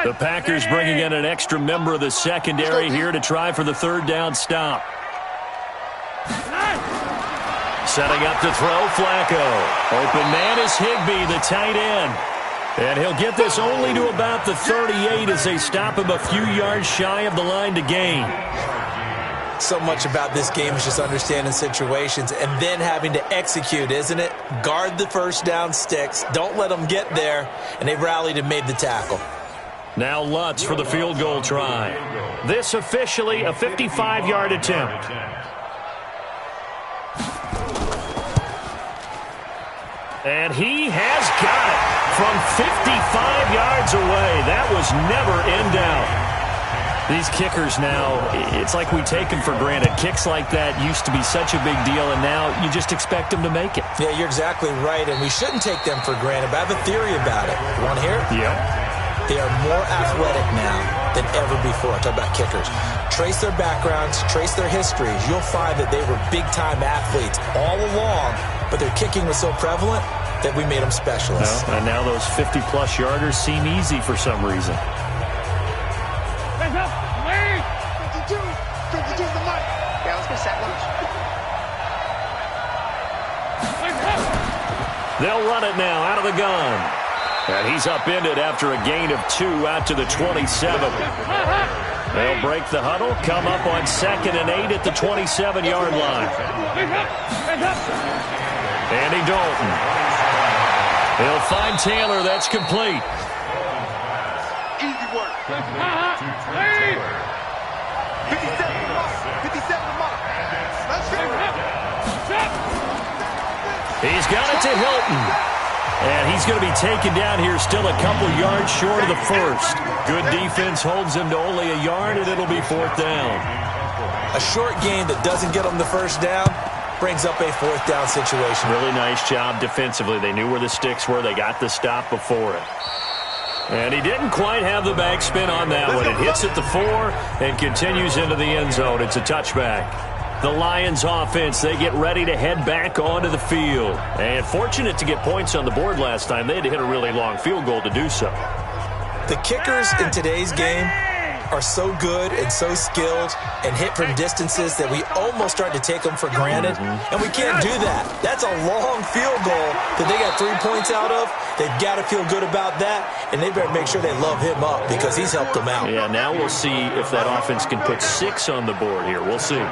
The Packers bringing in an extra member of the secondary here to try for the 3rd down stop. Setting up to throw, Flacco. Open man is Higbee, the tight end. And he'll get this only to about the 38 as they stop him a few yards shy of the line to gain. So much about this game is just understanding situations and then having to execute, isn't it? Guard the first down sticks. Don't let them get there. And they rallied and made the tackle. Now Lutz for the field goal try. This officially a 55-yard attempt. And he has got it from 55 yards away. That was never in doubt. These kickers now, it's like we take them for granted. Kicks like that used to be such a big deal, and now you just expect them to make it. Yeah, you're exactly right, and we shouldn't take them for granted, but I have a theory about it. You want to hear it? Yeah. They are more athletic now than ever before. Talk about kickers. Trace their backgrounds, trace their histories. You'll find that they were big-time athletes all along, but their kicking was so prevalent that we made them specialists. And now those 50-plus yarders seem easy for some reason. 52 to the mic. Yeah, let's go set lunch. They'll run it now out of the gun. And he's upended after a gain of 2 out to the 27. They'll break the huddle, come up on 2nd and 8 at the 27-yard line. Andy Dalton. He'll find Taylor. That's complete. Easy work. 57 to mark. 57 to mark. Let's go. He's got it to Hilton. And he's going to be taken down here still a couple yards short of the first. Good defense holds him to only a yard, and it'll be 4th down. A short game that doesn't get them the first down brings up a 4th down situation. Really nice job defensively. They knew where the sticks were. They got the stop before it. And he didn't quite have the backspin on that one. It hits at the 4 and continues into the end zone. It's a touchback. The Lions offense, they get ready to head back onto the field. And fortunate to get points on the board last time. They had to hit a really long field goal to do so. The kickers in today's game are so good and so skilled and hit from distances that we almost start to take them for granted. And we can't do that. That's a long field goal that they got 3 points out of. They've got to feel good about that, and they better make sure they love him up because he's helped them out. Yeah, now we'll see if that offense can put 6 on the board here. We'll see.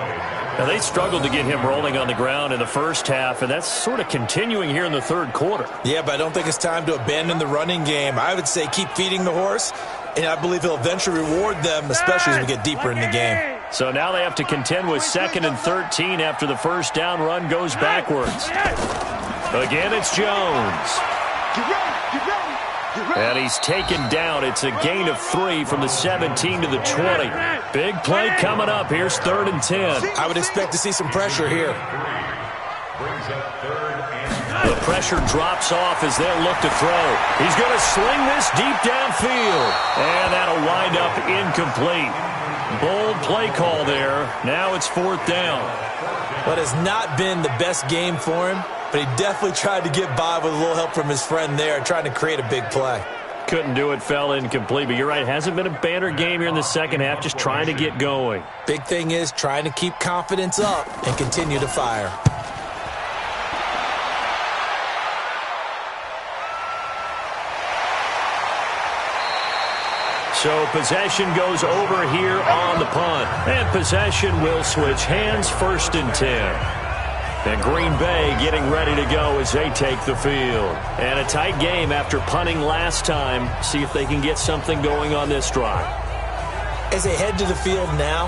Now, they struggled to get him rolling on the ground in the first half, and that's sort of continuing here in the 3rd quarter. Yeah, but I don't think it's time to abandon the running game. I would say keep feeding the horse, and I believe he'll eventually reward them, especially as we get deeper in the game. So now they have to contend with 2nd and 13 after the first down run goes backwards. Again, it's Jones. Get ready. Get ready. Get ready. And he's taken down. It's a gain of 3 from the 17 to the 20. Big play coming up. Here's 3rd and 10. I would expect to see some pressure here. The pressure drops off as they'll look to throw. He's going to sling this deep downfield. And that'll wind up incomplete. Bold play call there. Now it's 4th down. What has not been the best game for him, but he definitely tried to get by with a little help from his friend there, trying to create a big play. Couldn't do it, fell incomplete. But you're right, hasn't been a banner game here in the second half, just trying to get going. Big thing is trying to keep confidence up and continue to fire. So possession goes over here on the punt. And possession will switch hands, 1st and 10. And Green Bay getting ready to go as they take the field. And a tight game after punting last time. See if they can get something going on this drive. As they head to the field now,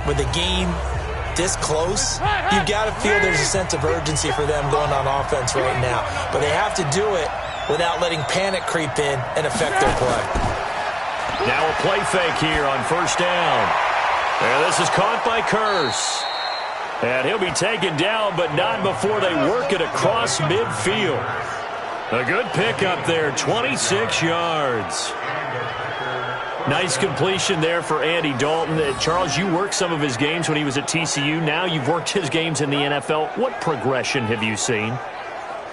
with the game this close, you've got to feel there's a sense of urgency for them going on offense right now. But they have to do it without letting panic creep in and affect their play. Now a play fake here on 1st down. And this is caught by Curse. And he'll be taken down, but not before they work it across midfield. A good pickup there, 26 yards. Nice completion there for Andy Dalton. Charles, you worked some of his games when he was at TCU. Now you've worked his games in the NFL. What progression have you seen?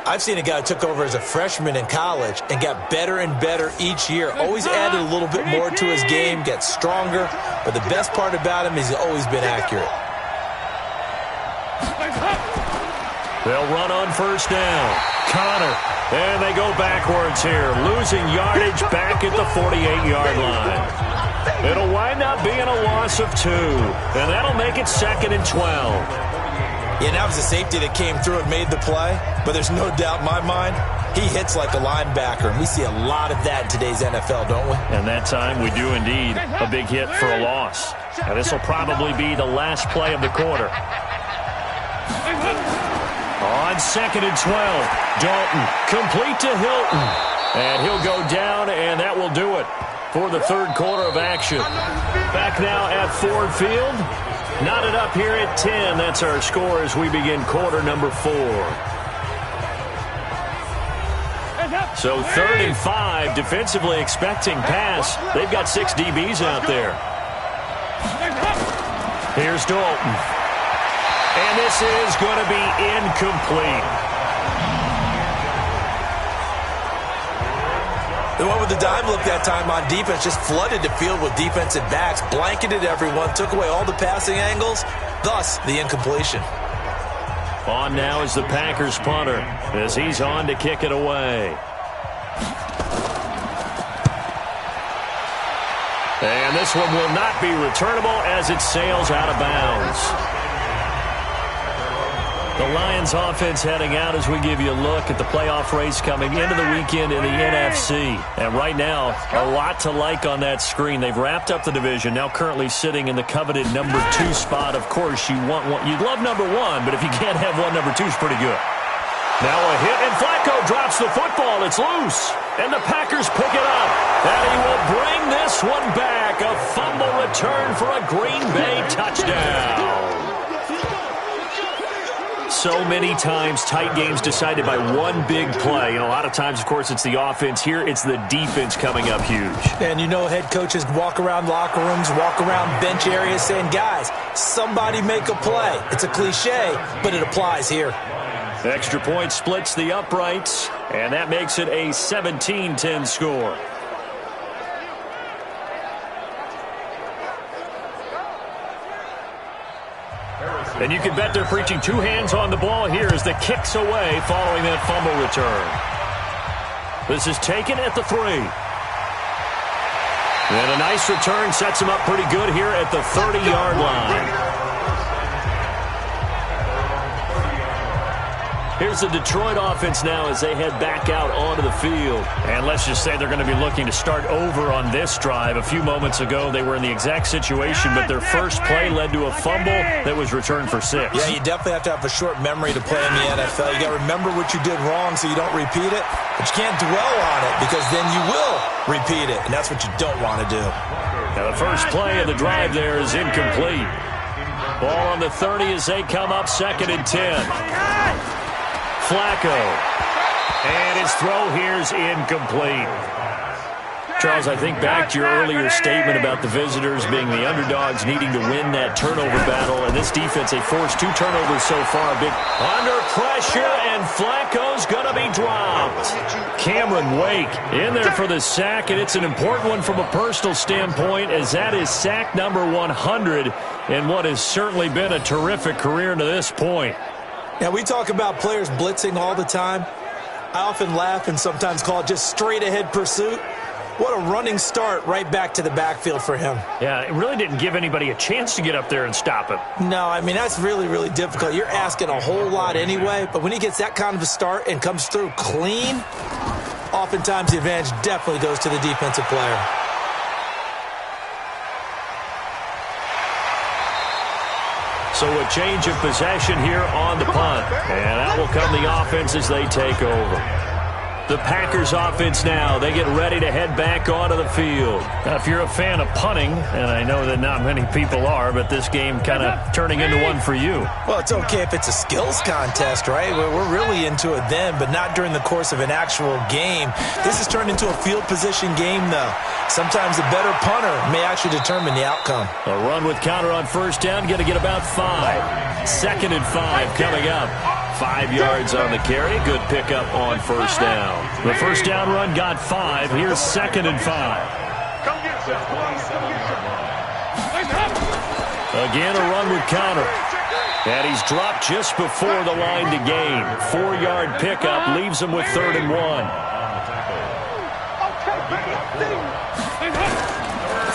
I've seen a guy who took over as a freshman in college and got better and better each year. Always added a little bit more to his game, gets stronger. But the best part about him is he's always been accurate. They'll run on 1st down. Connor. And they go backwards here. Losing yardage back at the 48-yard line. It'll wind up being a loss of 2. And that'll make it 2nd and 12. Yeah, that was a safety that came through and made the play. But there's no doubt in my mind, he hits like a linebacker. And we see a lot of that in today's NFL, don't we? And that time we do indeed. A big hit for a loss. And this will probably be the last play of the quarter. On 2nd and 12, Dalton complete to Hilton. And he'll go down, and that will do it for the 3rd quarter of action. Back now at Ford Field. Knotted up here at 10. That's our score as we begin quarter number 4. So 3rd and 5, defensively expecting pass. They've got 6 DBs out there. Here's Dalton. And this is going to be incomplete. The one with the dime look that time on defense just flooded the field with defensive backs, blanketed everyone, took away all the passing angles, thus the incompletion. On now is the Packers punter as he's on to kick it away. And this one will not be returnable as it sails out of bounds. The Lions offense heading out as we give you a look at the playoff race coming into the weekend in the NFC. And right now, a lot to like on that screen. They've wrapped up the division, now currently sitting in the coveted number 2 spot. Of course, you want one. You'd love number 1, but if you can't have one, number 2 is pretty good. Now a hit, and Flacco drops the football. It's loose, and the Packers pick it up. And he will bring this one back. A fumble return for a Green Bay touchdown. So many times, tight games decided by one big play. And a lot of times, of course, it's the offense. Here, it's the defense coming up huge. And you know head coaches walk around locker rooms, walk around bench areas saying, guys, somebody make a play. It's a cliche, but it applies here. Extra point splits the uprights, and that makes it a 17-10 score. And you can bet they're preaching 2 hands on the ball here as the kick's away following that fumble return. This is taken at the 3. And a nice return sets him up pretty good here at the 30-yard line. Here's the Detroit offense now as they head back out onto the field. And let's just say they're going to be looking to start over on this drive. A few moments ago, they were in the exact situation, but their first play led to a fumble that was returned for 6. Yeah, you definitely have to have a short memory to play in the NFL. You got to remember what you did wrong so you don't repeat it, but you can't dwell on it because then you will repeat it, and that's what you don't want to do. Now, the first play of the drive there is incomplete. Ball on the 30 as they come up 2nd and 10. Flacco. And his throw here is incomplete. Charles, I think back to your earlier statement about the visitors being the underdogs needing to win that turnover battle. And this defense, they forced 2 turnovers so far. Big under pressure, and Flacco's going to be dropped. Cameron Wake in there for the sack, and it's an important one from a personal standpoint as that is sack number 100 in what has certainly been a terrific career to this point. Now, we talk about players blitzing all the time. I often laugh and sometimes call it just straight-ahead pursuit. What a running start right back to the backfield for him. Yeah, it really didn't give anybody a chance to get up there and stop him. No, I mean, that's really, really difficult. You're asking a whole lot anyway, but when he gets that kind of a start and comes through clean, oftentimes the advantage definitely goes to the defensive player. So a change of possession here on the punt. And that will come the offense as they take over. The Packers offense now. They get ready to head back onto the field. Now, if you're a fan of punting, and I know that not many people are, but this game kind of turning into one for you. Well, it's okay if it's a skills contest, right? We're really into it then, but not during the course of an actual game. This has turned into a field position game, though. Sometimes the better punter may actually determine the outcome. A run with counter on first down. Going to get about 5. Second and 5 coming up. 5 yards on the carry. Good pickup on first down. The first down run got 5. Here's second and 5. Again, a run with counter. And he's dropped just before the line to gain. 4-yard pickup leaves him with 3rd and 1.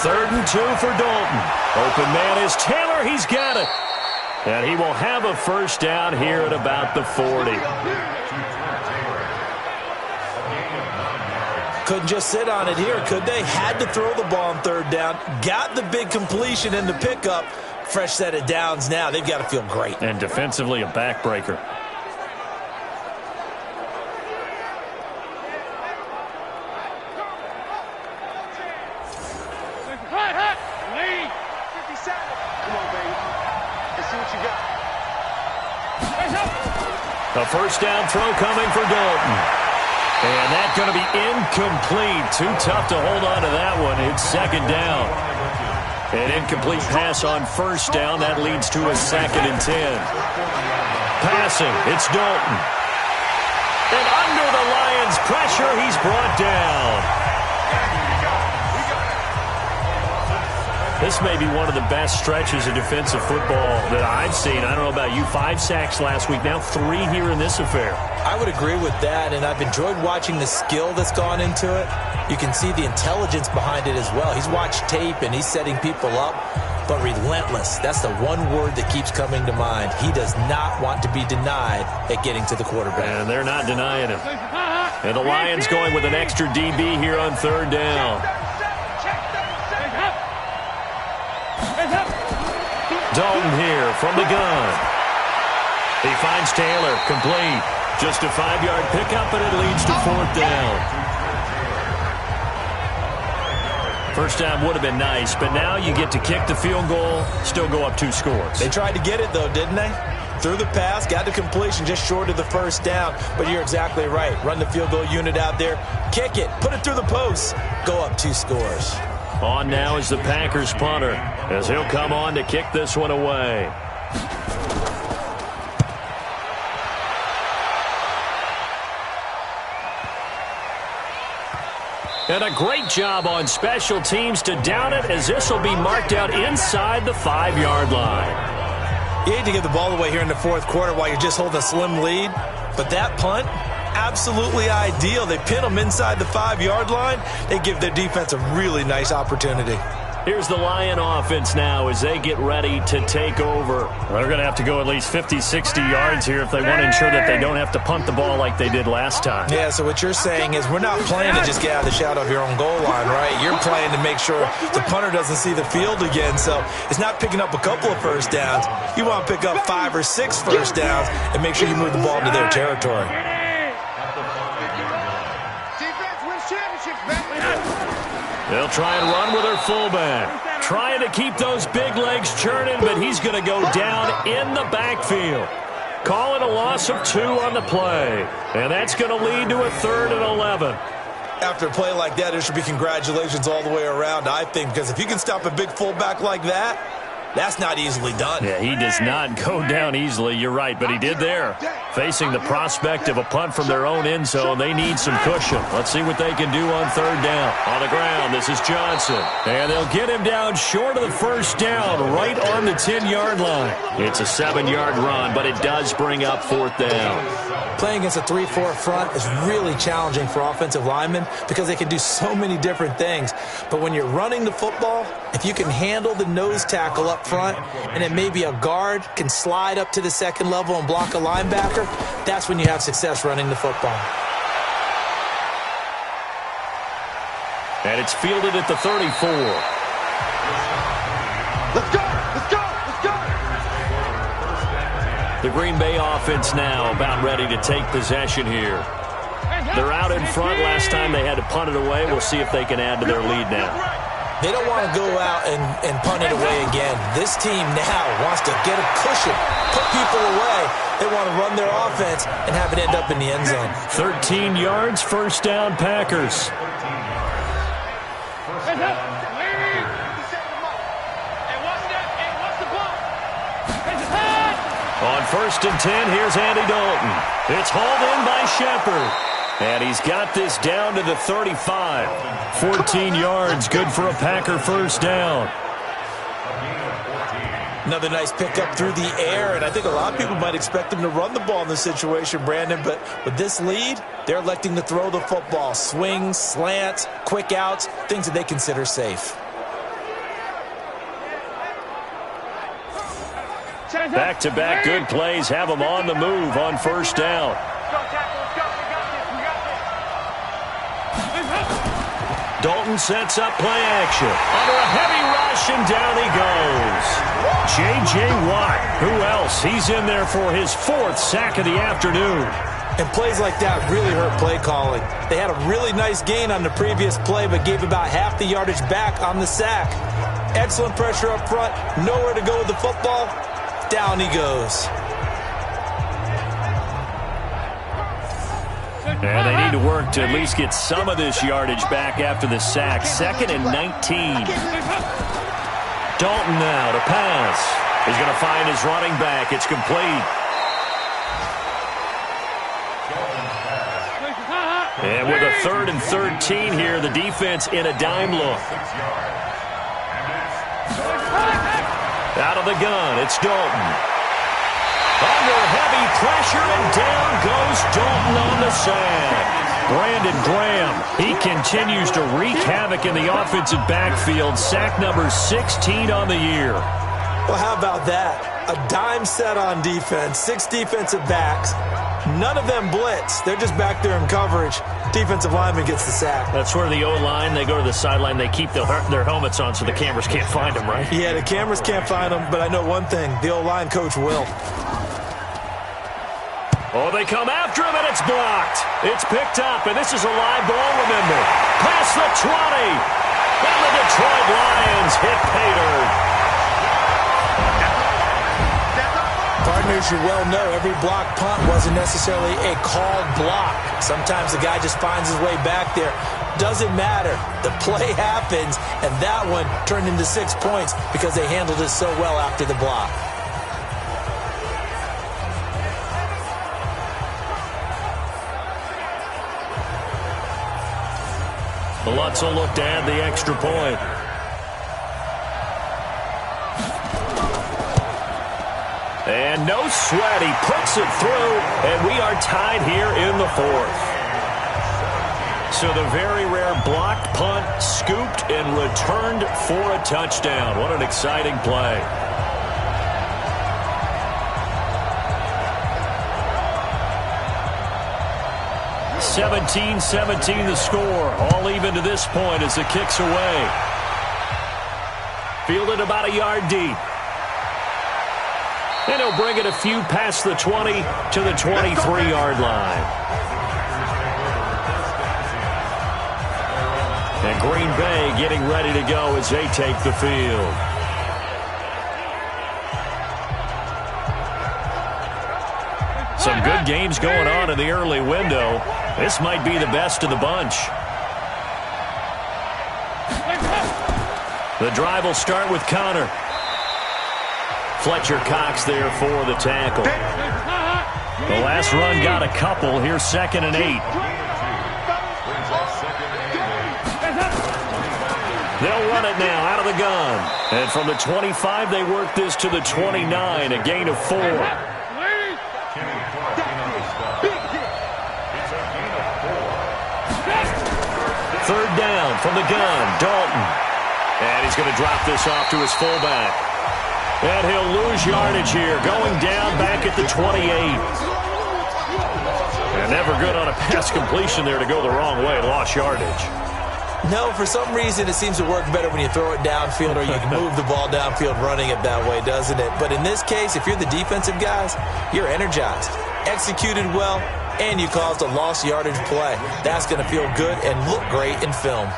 3rd and 2 for Dalton. Open man is Taylor. He's got it. And he will have a first down here at about the 40. Couldn't just sit on it here, could they? Had to throw the ball on 3rd down. Got the big completion in the pickup. Fresh set of downs now. They've got to feel great. And defensively, a backbreaker. A first down throw coming for Dalton. And that's going to be incomplete. Too tough to hold on to that one. It's second down. An incomplete pass on first down. That leads to a 2nd and 10. Passing, it's Dalton. And under the Lions' pressure, he's brought down. This may be one of the best stretches of defensive football that I've seen. I don't know about you. 5 sacks last week. Now 3 here in this affair. I would agree with that, and I've enjoyed watching the skill that's gone into it. You can see the intelligence behind it as well. He's watched tape, and he's setting people up, but relentless. That's the one word that keeps coming to mind. He does not want to be denied at getting to the quarterback. And they're not denying him. And the Lions going with an extra DB here on 3rd down. Dalton here from the gun. He finds Taylor, complete. Just a 5-yard pickup, and it leads to 4th down. First down would have been nice, but now you get to kick the field goal, still go up 2 scores. They tried to get it, though, didn't they? Threw the pass, got the completion just short of the first down. But you're exactly right. Run the field goal unit out there, kick it, put it through the post, go up 2 scores. On now is the Packers punter, as he'll come on to kick this one away. And a great job on special teams to down it, as this will be marked out inside the 5-yard line. You hate to give the ball away here in the 4th quarter while you're just holding a slim lead, but that punt, absolutely ideal. They pin them inside the 5-yard line. They give their defense a really nice opportunity. Here's the Lion offense now as they get ready to take over. Well, they're going to have to go at least 50, 60 yards here if they want to ensure that they don't have to punt the ball like they did last time. Yeah, so what you're saying is we're not playing to just get out of the shadow of your own goal line, right? You're playing to make sure the punter doesn't see the field again. So it's not picking up a couple of first downs. You want to pick up 5 or 6 first downs and make sure you move the ball into their territory. They'll try and run with their fullback. Trying to keep those big legs churning, but he's going to go down in the backfield. Calling a loss of 2 on the play. And that's going to lead to a 3rd and 11. After a play like that, there should be congratulations all the way around, I think, because if you can stop a big fullback like that, That's not easily done. Yeah, he does not go down easily, you're right, but he did there. Facing the prospect of a punt from their own end zone, they need some cushion. Let's see what they can do on third down. On the ground, this is Johnson. And they'll get him down short of the first down, right on the 10-yard line. It's a 7-yard run, but it does bring up fourth down. Playing against a 3-4 front is really challenging for offensive linemen because they can do so many different things. But when you're running the football, if you can handle the nose tackle up front, and then maybe a guard can slide up to the second level and block a linebacker, that's when you have success running the football. And it's fielded at the 34. Let's go! Let's go! Let's go! The Green Bay offense now about ready to take possession here. They're out in front. Last time they had to punt it away. We'll see if they can add to their lead now. They don't want to go out and punt it away again. This team now wants to get a cushion, put people away. They want to run their offense and have it end up in the end zone. 13 yards, first down, Packers. On 1st and 10, here's Andy Dalton. It's hauled in by Shepard. And he's got this down to the 35. 14 yards, good for a Packer first down. Another nice pickup through the air, and I think a lot of people might expect them to run the ball in this situation, Brandon, but with this lead, they're electing to throw the football. Swings, slants, quick outs, things that they consider safe. Back-to-back good plays have them on the move on first down. Dalton sets up play action. Under a heavy rush, and down he goes. J.J. Watt, who else? He's in there for his 4th sack of the afternoon. And plays like that really hurt play calling. They had a really nice gain on the previous play, but gave about half the yardage back on the sack. Excellent pressure up front, nowhere to go with the football. Down he goes. And they need to work to at least get some of this yardage back after the sack. 2nd and 19. Dalton now to pass. He's going to find his running back. It's complete. And with a 3rd and 13 here, the defense in a dime look. Out of the gun, it's Dalton. Under heavy pressure, and down goes Dalton on the sack. Brandon Graham, he continues to wreak havoc in the offensive backfield. Sack number 16 on the year. Well, how about that? A dime set on defense, 6 defensive backs. None of them blitz. They're just back there in coverage. Defensive lineman gets the sack. That's where the O-line, they go to the sideline, they keep their helmets on so the cameras can't find them, right? Yeah, the cameras can't find them, but I know one thing. The O-line coach will. Oh, they come after him, and it's blocked. It's picked up, and this is a live ball, remember. Past the 20. And the Detroit Lions hit pay dirt. Partners, you well know every block punt wasn't necessarily a called block. Sometimes the guy just finds his way back there. Doesn't matter. The play happens, and that one turned into 6 points because they handled it so well after the block. Lutz will look to add the extra point. And no sweat, he puts it through, and we are tied here in the 4th. So the very rare blocked punt scooped and returned for a touchdown. What an exciting play. (17-17) the score. All even to this point as the kick's away. Fielded about a yard deep. And he'll bring it a few past the 20 to the 23-yard line. And Green Bay getting ready to go as they take the field. Some good games going on in the early window. This might be the best of the bunch. The drive will start with Connor. Fletcher Cox there for the tackle. The last run got a couple. Here's 2nd and 8. They'll run it now out of the gun. And from the 25, they work this to the 29, a gain of 4. Third down from the gun, Dalton. And he's going to drop this off to his fullback. And he'll lose yardage here, going down back at the 28. And never good on a pass completion there to go the wrong way. Lost yardage. No, for some reason it seems to work better when you throw it downfield or you can move the ball downfield running it that way, doesn't it? But in this case, if you're the defensive guys, you're energized, executed well, and you caused a lost yardage play. That's going to feel good and look great in film.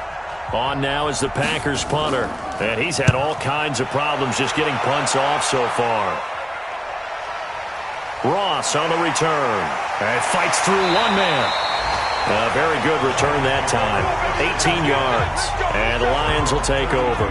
On now is the Packers punter, and he's had all kinds of problems just getting punts off so far. Ross on the return, and fights through one man. A very good return that time. 18 yards. And the Lions will take over.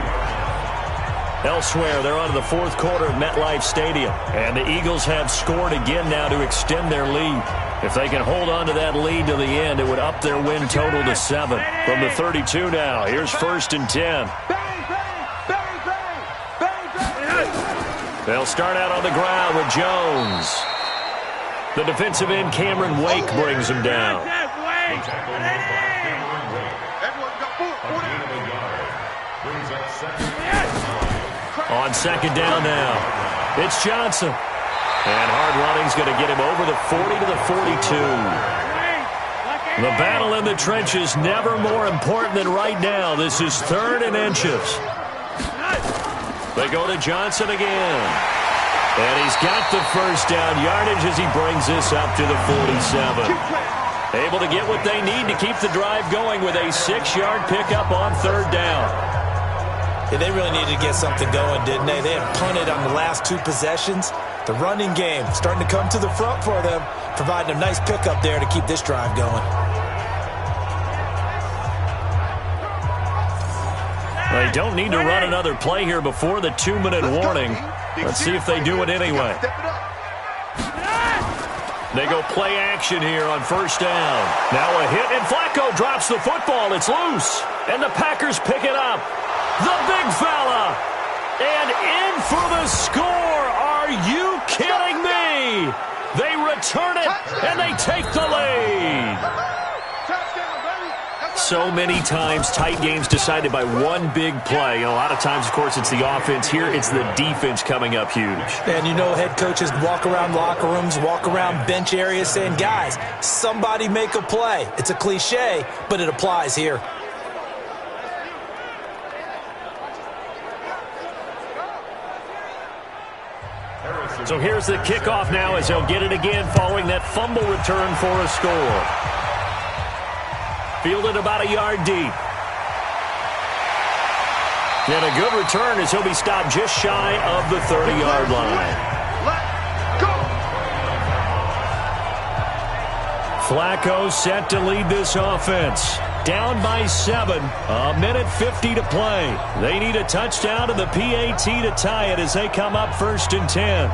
Elsewhere, they're on to the 4th quarter of MetLife Stadium. And the Eagles have scored again now to extend their lead. If they can hold on to that lead to the end, it would up their win total to 7. From the 32 now, here's 1st and 10. They'll start out on the ground with Jones. The defensive end, Cameron Wake, brings him down. On 2nd down now, it's Johnson. And hard running's going to get him over the 40 to the 42. The battle in the trenches never more important than right now. This is 3rd and inches. They go to Johnson again. And he's got the first down yardage as he brings this up to the 47. Able to get what they need to keep the drive going with a 6-yard pickup on 3rd down. Yeah, they really needed to get something going, didn't they? They had punted on the last 2 possessions. The running game starting to come to the front for them, providing a nice pickup there to keep this drive going. They don't need to run another play here before the 2-minute warning. Let's see if they do it anyway. They go play action here on 1st down. Now a hit, and Flacco drops the football. It's loose, and the Packers pick it up. The big fella, and in for the score. Are you kidding me? They return it, and they take the lead. So many times, tight games decided by one big play. And a lot of times, of course, it's the offense. Here, it's the defense coming up huge. And you know head coaches walk around locker rooms, walk around bench areas saying, guys, somebody make a play. It's a cliche, but it applies here. So here's the kickoff now as they'll get it again following that fumble return for a score. Fielded about a yard deep. And a good return as he'll be stopped just shy of the 30-yard line. Flacco set to lead this offense. Down by 7. A minute 50 to play. They need a touchdown to the PAT to tie it as they come up 1st and 10.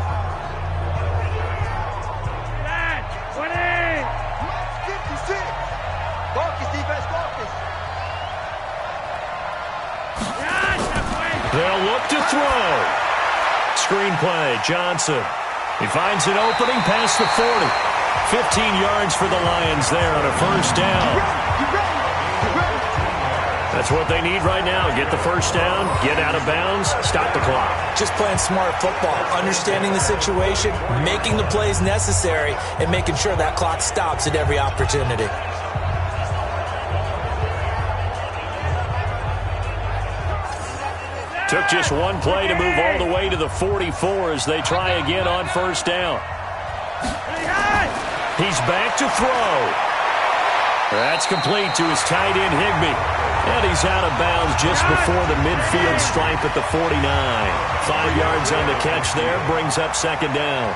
They'll look to throw. Screenplay, Johnson. He finds an opening past the 40. 15 yards for the Lions there on a 1st down. That's what they need right now. Get the 1st down, get out of bounds, stop the clock. Just playing smart football, understanding the situation, making the plays necessary, and making sure that clock stops at every opportunity. Took just one play to move all the way to the 44 as they try again on 1st down. He's back to throw. That's complete to his tight end, Higbee. And he's out of bounds just before the midfield stripe at the 49. 5 yards on the catch there, brings up 2nd down.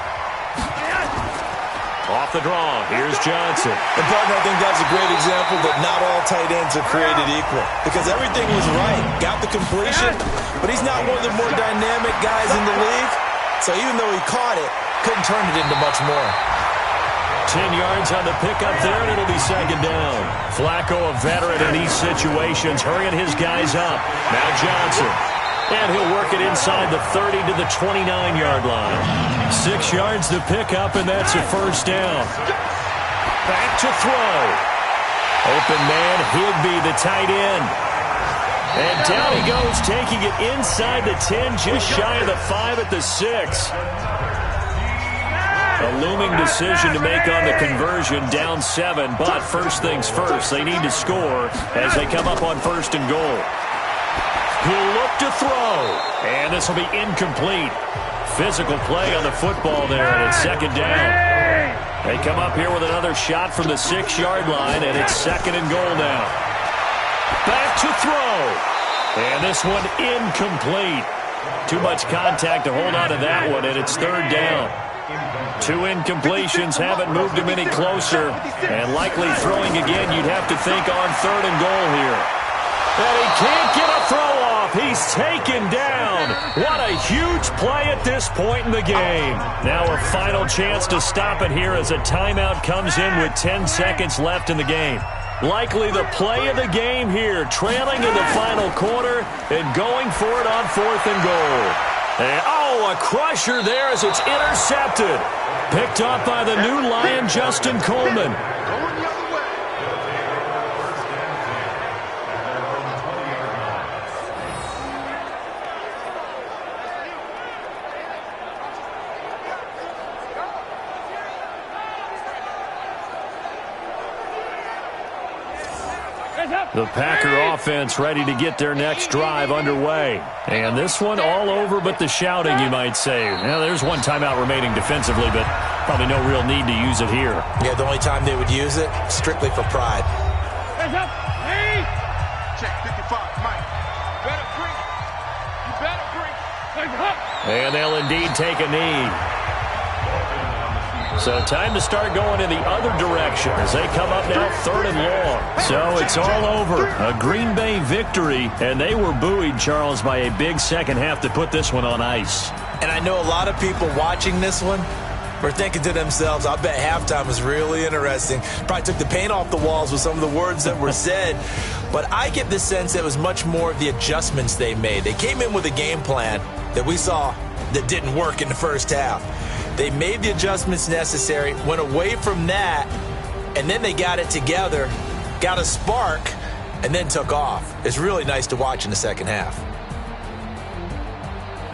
Off the draw, here's Johnson. And partner, I think that's a great example that not all tight ends are created equal. Because everything was right. Got the completion, but he's not one of the more dynamic guys in the league. So even though he caught it, couldn't turn it into much more. 10 yards on the pickup there, and it'll be second down. Flacco, a veteran in these situations, hurrying his guys up. Now Johnson. And he'll work it inside the 30 to the 29-yard line. 6 yards to pick up, and that's a first down. Back to throw. Open man, Higbee, the tight end. And down he goes, taking it inside the 10, just shy of the 5 at the 6. A looming decision to make on the conversion, down 7. But first things first, they need to score as they come up on first and goal. He'll look to throw, and this will be incomplete. Physical play on the football there, and it's second down. They come up here with another shot from the 6-yard line, and it's second and goal now. Back to throw, and this one incomplete. Too much contact to hold on to that one, and it's third down. 2 incompletions haven't moved him any closer, and likely throwing again, you'd have to think on third and goal here. And he can't get a throw off. He's taken down. What a huge play at this point in the game. Now a final chance to stop it here as a timeout comes in with 10 seconds left in the game. Likely the play of the game here, trailing in the final quarter and going for it on fourth and goal. And, a crusher there as it's intercepted. Picked up by the new Lion, Justin Coleman. The Packer offense ready to get their next drive underway. And this one all over but the shouting, you might say. Now, there's one timeout remaining defensively, but probably no real need to use it here. Yeah, the only time they would use it, strictly for pride. Hands up. Hey. Check 55, Mike. Better bring. You better bring. Hands up. And they'll indeed take a knee. So time to start going in the other direction as they come up now third and long. So it's all over. A Green Bay victory, and they were buoyed, Charles, by a big second half to put this one on ice. And I know a lot of people watching this one were thinking to themselves, I bet halftime was really interesting. Probably took the paint off the walls with some of the words that were said. But I get the sense it was much more of the adjustments they made. They came in with a game plan that we saw that didn't work in the first half. They made the adjustments necessary, went away from that, and then they got it together, got a spark, and then took off. It's really nice to watch in the second half.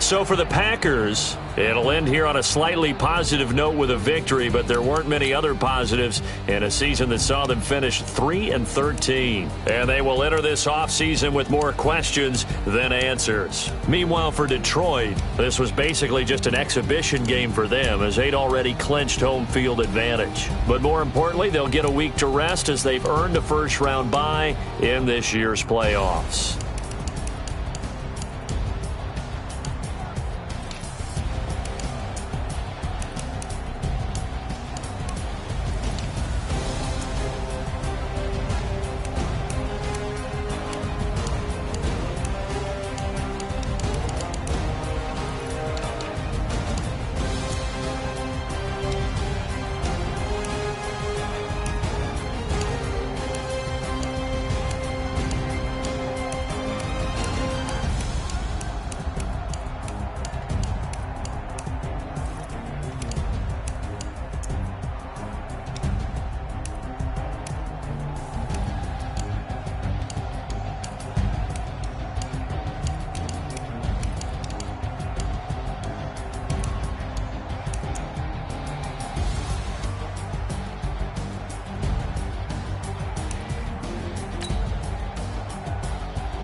So for the Packers, it'll end here on a slightly positive note with a victory, but there weren't many other positives in a season that saw them finish 3-13. And they will enter this offseason with more questions than answers. Meanwhile, for Detroit, this was basically just an exhibition game for them as they'd already clinched home field advantage. But more importantly, they'll get a week to rest as they've earned a first-round bye in this year's playoffs.